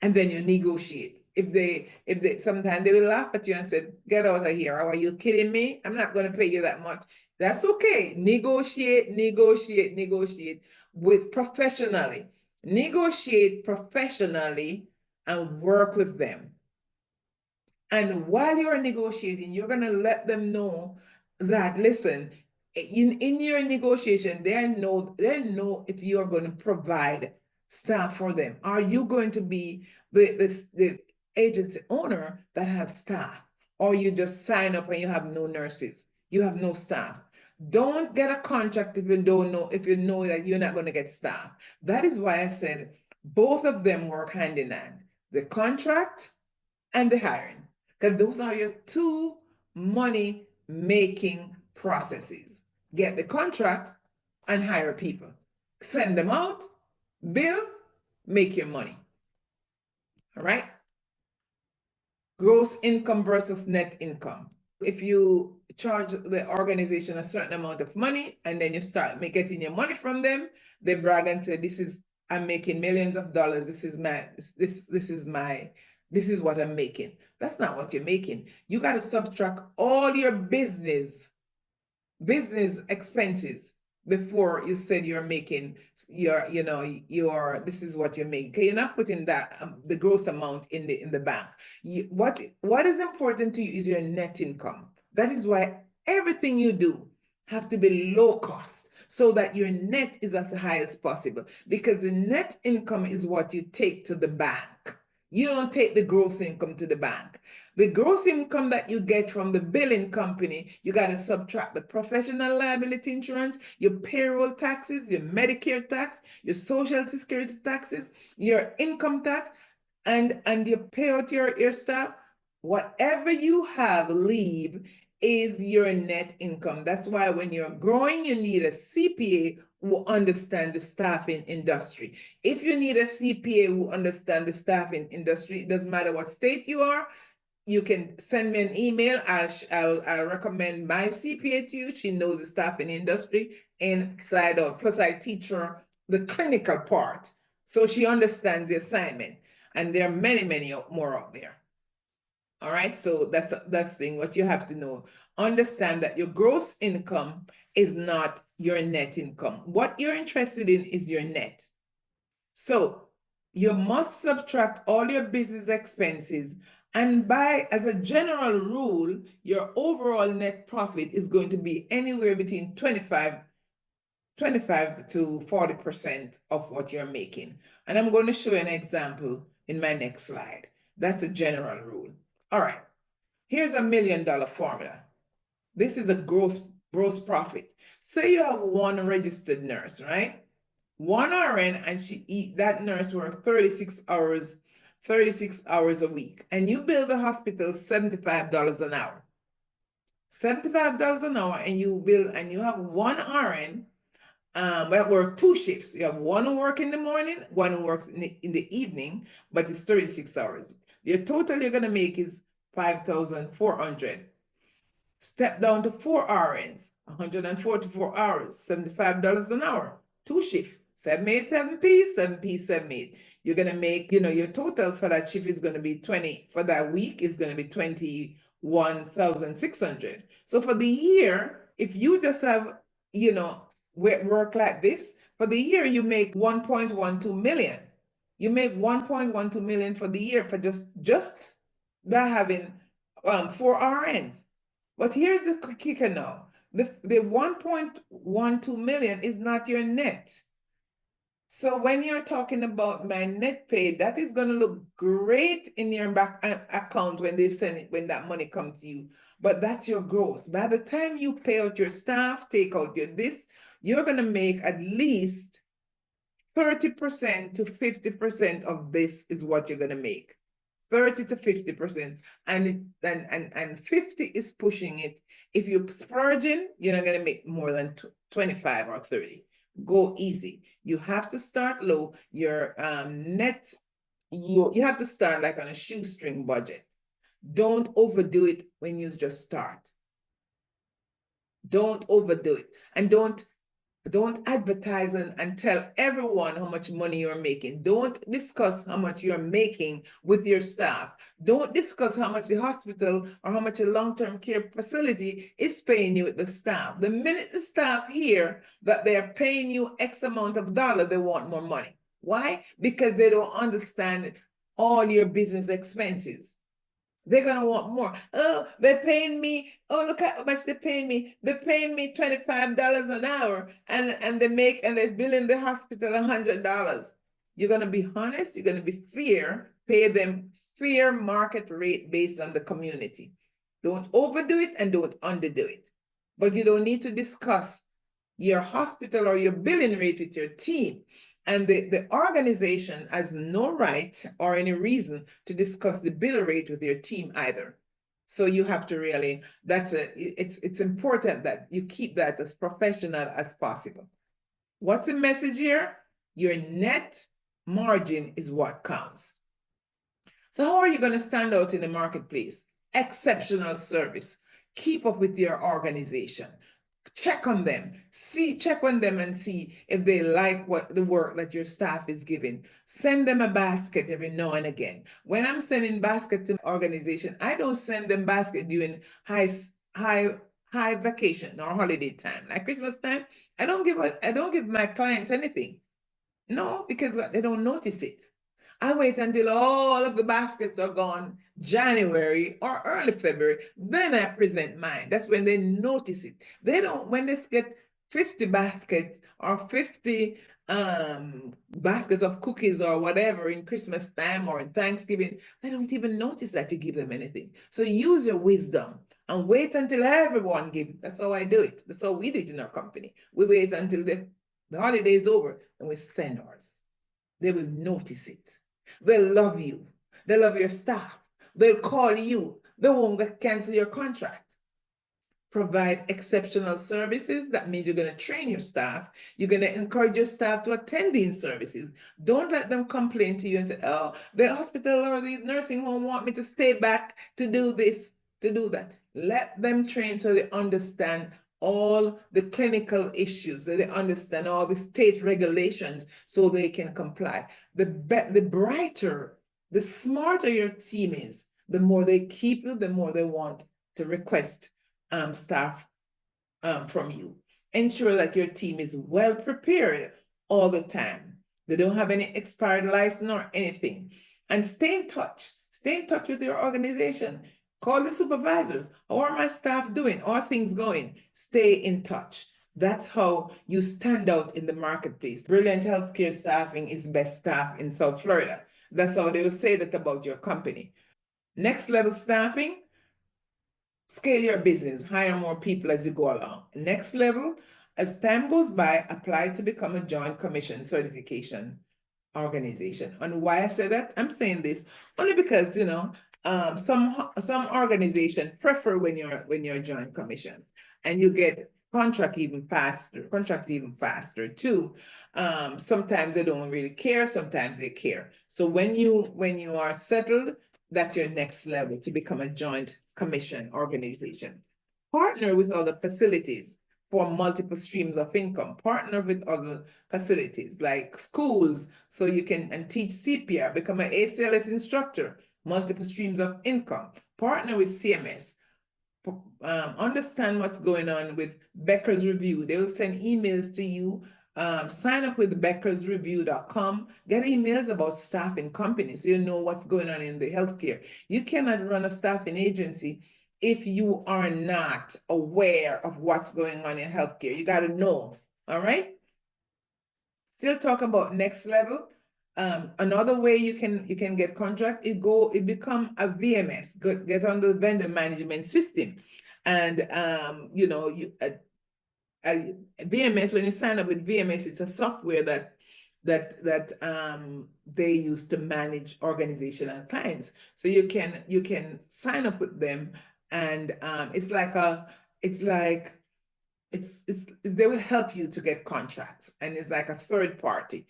And then you negotiate. If they sometimes they will laugh at you and say, get out of here. Are you kidding me? I'm not going to pay you that much. That's okay. Negotiate with professionally. Negotiate professionally and work with them. And while you're negotiating, you're going to let them know that, listen, in your negotiation, they know if you are going to provide staff for them. Are you going to be the agency owner that have staff? Or you just sign up and you have no nurses, you have no staff? Don't get a contract if you know that you're not going to get staff. That is why I said both of them work hand in hand, the contract and the hiring, because those are your two money making processes. Get the contract and hire people. Send them out, bill, make your money. All right? Gross income versus net income. if you charge the organization a certain amount of money and then you start getting your money from them, they brag and say, I'm making millions of dollars. This is what I'm making. That's not what you're making. You got to subtract all your business expenses before you said you're making this is what you're making. You're not putting that the gross amount in the bank. What is important to you is your net income. That is why everything you do have to be low cost so that your net is as high as possible, because the net income is what you take to the bank. You don't take the gross income to the bank. The gross income that you get from the billing company, you got to subtract the professional liability insurance, your payroll taxes, your Medicare tax, your social security taxes, your income tax, and you pay out your staff. Whatever you have leave is your net income. That's why when you're growing, you need a CPA who understand the staffing industry. If you need a CPA who understand the staffing industry, it doesn't matter what state you are, you can send me an email. I'll recommend my CPA to you. She knows the staffing industry inside out. Plus, I teach her the clinical part, so she understands the assignment. And there are many, many more out there. All right, so that's the thing. What you have to know, understand that your gross income is not your net income. What you're interested in is your net. So you must subtract all your business expenses, and as a general rule, your overall net profit is going to be anywhere between 25 to 40% of what you're making. And I'm going to show you an example in my next slide. That's a general rule. All right, here's $1 million formula. This is a gross profit. Say you have one registered nurse, right? One RN, and that nurse work 36 hours a week, and you bill the hospital $75 an hour. $75 an hour, and you have one RN that work two shifts. You have one who work in the morning, one who works in the evening, but it's 36 hours. Your total you're gonna make is 5,400. Step down to 4 RNs, 144 hours, $75 an hour, two shifts, 7A, 7P, 7P, 7A. You're gonna make, your total for that shift is gonna be for that week is gonna be 21,600. So for the year, if you just have, work like this, for the year you make 1.12 million. You make 1.12 million for the year for just by having 4 RNs. But here's the kicker now. The 1.12 million is not your net. So when you're talking about my net pay, that is going to look great in your back account when they send it, when that money comes to you. But that's your gross. By the time you pay out your staff, take out you're going to make at least 30% to 50% of this is what you're going to make. 30 to 50%, and 50 is pushing it. If you're splurging, you're not going to make more than 25 or 30. Go easy. You have to start low. Your net, you have to start like on a shoestring budget. Don't overdo it when you just start. Don't overdo it, and don't advertise and tell everyone how much money you're making. Don't discuss how much you're making with your staff. Don't discuss how much the hospital or how much a long-term care facility is paying you with the staff. The minute the staff hear that they're paying you X amount of dollars, they want more money. Why? Because they don't understand all your business expenses. They're gonna want more. Oh, they're paying me. Oh, look how much they're paying me. They're paying me $25 an hour, and they're billing the hospital $100. You're gonna be honest. You're gonna be fair. Pay them fair market rate based on the community. Don't overdo it and don't underdo it. But you don't need to discuss your hospital or your billing rate with your team. And the organization has no right or any reason to discuss the bill rate with your team either. So you have to really, it's important that you keep that as professional as possible. What's the message here? Your net margin is what counts. So how are you going to stand out in the marketplace? Exceptional service. Keep up with your organization. Check on them. Check on them and see if they like what the work that your staff is giving. Send them a basket every now and again. When I'm sending basket to my organization, I don't send them basket during high high vacation or holiday time. Like Christmas time, I don't give my clients anything. No, because they don't notice it. I wait until all of the baskets are gone, January or early February, then I present mine. That's when they notice it. They don't, when they get 50 baskets or 50 baskets of cookies or whatever in Christmas time or in Thanksgiving, they don't even notice that you give them anything. So use your wisdom and wait until everyone gives. That's how I do it. That's how we do it in our company. We wait until the holiday is over and we send ours. They will notice it. They'll love you. They love your staff. They'll call you. They won't cancel your contract. Provide exceptional services. That means you're going to train your staff. You're going to encourage your staff to attend these services. Don't let them complain to you and say, oh, the hospital or the nursing home want me to stay back to do this, to do that. Let them train so they understand all the clinical issues, so they understand all the state regulations so they can comply. The brighter, the smarter your team is, the more they keep you, the more they want to request staff from you. Ensure that your team is well prepared all the time. They don't have any expired license or anything. And stay in touch. Stay in touch with your organization. Call the supervisors. How are my staff doing? How are things going? Stay in touch. That's how you stand out in the marketplace. Brilliant Healthcare Staffing is best staff in South Florida. That's how they will say that about your company. Next level staffing, scale your business, hire more people as you go along. Next level, as time goes by, apply to become a Joint Commission certification organization. And why I say that? I'm saying this only because some organization prefer when you're Joint Commission, and you get contract even faster too. Sometimes they don't really care, sometimes they care. So when you are settled, that's your next level to become a Joint Commission organization. Partner with other facilities for multiple streams of income. Partner with other facilities like schools so you can and teach CPR, become an ACLS instructor, multiple streams of income. Partner with CMS. Understand what's going on with Becker's Review. They will send emails to you. Sign up with beckersreview.com. Get emails about staffing companies so you know what's going on in the healthcare. You cannot run a staffing agency if you are not aware of what's going on in healthcare. You got to know. All right. Still talking about next level. Another way you can get contract is become a VMS, get on the vendor management system. And VMS, when you sign up with VMS, it's a software that they use to manage organization and clients. So you can sign up with them, and they will help you to get contracts, and it's like a third party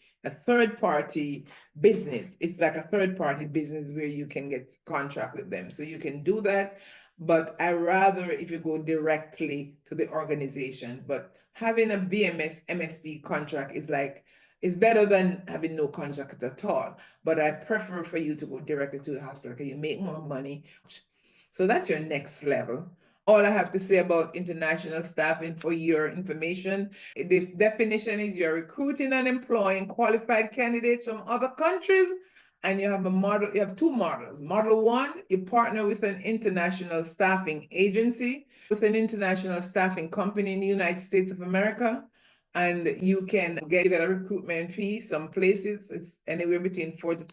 business. It's like a third party business where you can get contract with them. So you can do that, but I rather if you go directly to the organization. But having a BMS MSP contract is better than having no contract at all. But I prefer for you to go directly to the hospital because you make more money. So that's your next level. All I have to say about international staffing for your information, the definition is you're recruiting and employing qualified candidates from other countries, and you have two models. Model one, you partner with an international staffing agency, with an international staffing company in the United States of America, and you get a recruitment fee. Some places it's anywhere between 4 to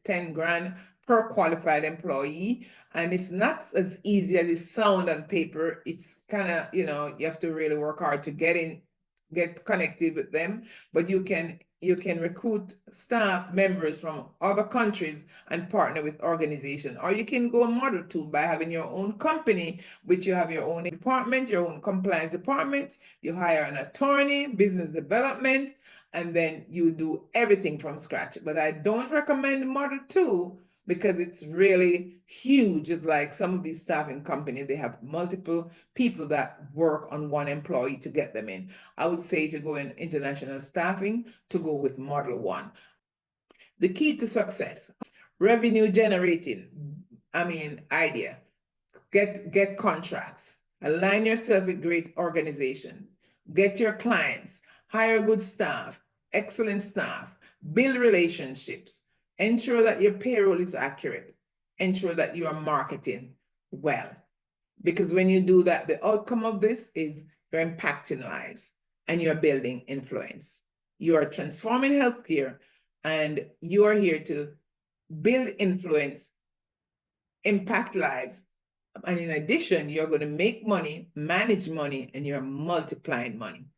10 grand per qualified employee. And it's not as easy as it sounds on paper. It's kind of, you have to really work hard to get connected with them. But you can recruit staff members from other countries and partner with organizations. Or you can go model two by having your own company, which you have your own department, your own compliance department. You hire an attorney, business development, and then you do everything from scratch. But I don't recommend model two because it's really huge. It's like some of these staffing companies, they have multiple people that work on one employee to get them in. I would say if you go in international staffing, to go with Model 1. The key to success, revenue generating, idea, get contracts, align yourself with great organization, get your clients, hire good staff, excellent staff, build relationships, ensure that your payroll is accurate, ensure that you are marketing well. Because when you do that, the outcome of this is you're impacting lives and you're building influence. You are transforming healthcare and you are here to build influence, impact lives. And in addition, you're going to make money, manage money, and you're multiplying money.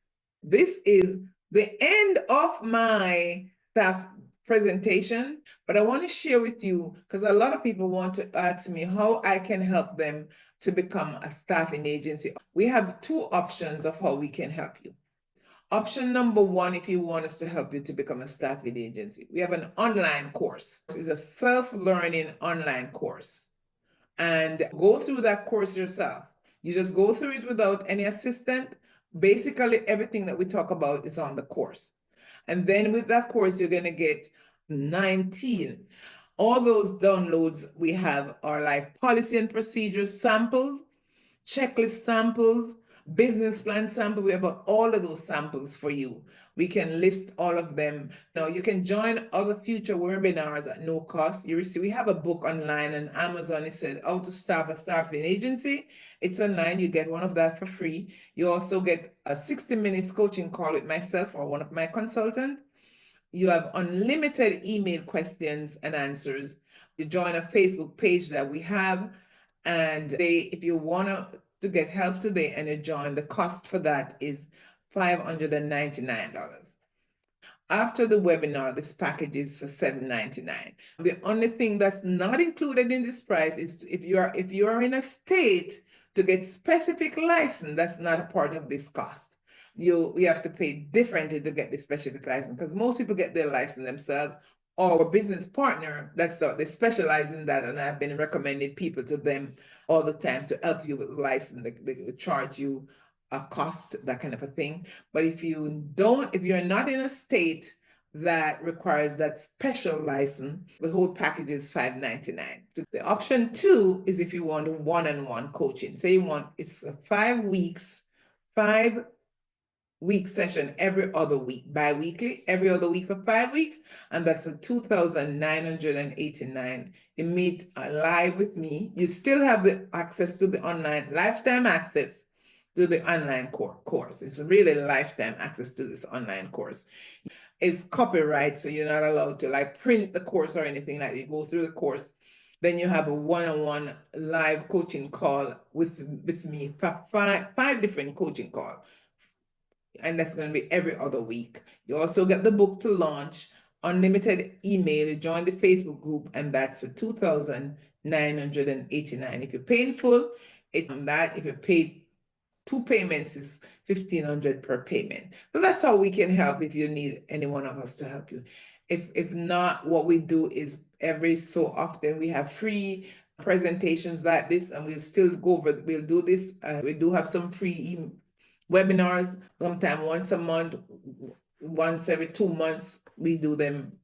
This is the end of my staff presentation, but I want to share with you, because a lot of people want to ask me how I can help them to become a staffing agency. We have two options of how we can help you. Option number one, if you want us to help you to become a staffing agency, we have an online course. It's a self-learning online course. And go through that course yourself. You just go through it without any assistant. Basically, everything that we talk about is on the course. And then with that course, you're going to get 19. All those downloads we have are like policy and procedures samples, checklist samples, business plan sample. We have all of those samples for you. We can list all of them. Now you can join other future webinars at no cost. You see, we have a book online on Amazon. It said how to start a staffing agency. It's online. You get one of that for free. You also get a 60 minutes coaching call with myself or one of my consultants. You have unlimited email questions and answers. You join a Facebook page that we have. And if you want to get help today and you join, the cost for that is $599. After the webinar, this package is for $799. The only thing that's not included in this price is if you are in a state to get specific license, that's not a part of this cost. We have to pay differently to get the specific license, because most people get their license themselves, or a business partner they specialize in that, and I've been recommending people to them all the time to help you with the license. They charge you a cost, that kind of a thing. But if you're not in a state that requires that special license, the whole package is $599. The option two is if you want a one-on-one coaching. Say you want, it's 5 weeks, 5-week session every other week, bi-weekly, every other week for 5 weeks, and that's for $2,989. You meet live with me. You still have the access to the online, lifetime access to the online course. It's really lifetime access to this online course. It's copyright, so you're not allowed to like print the course or anything like that. You go through the course. Then you have a one-on-one live coaching call with me, five different coaching calls. And that's going to be every other week. You also get the book to launch, unlimited email, join the Facebook group, and that's for $2,989. If you're paying full, if you pay 2 payments is $1,500 per payment. So that's how we can help if you need any one of us to help you. If not, what we do is every so often we have free presentations like this, and we'll still go over, we'll do this. We do have some free webinars, sometime once a month, once every 2 months, we do them.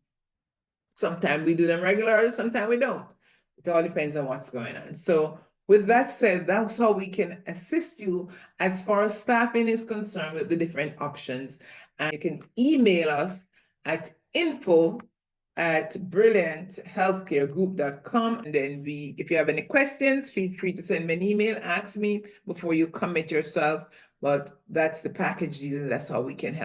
Sometimes we do them regularly, sometimes we don't. It all depends on what's going on. So with that said, that's how we can assist you as far as staffing is concerned with the different options. And you can email us at info@brillianthealthcaregroup.com. And then if you have any questions, feel free to send me an email, ask me before you commit yourself. But that's the package deal, and that's how we can help.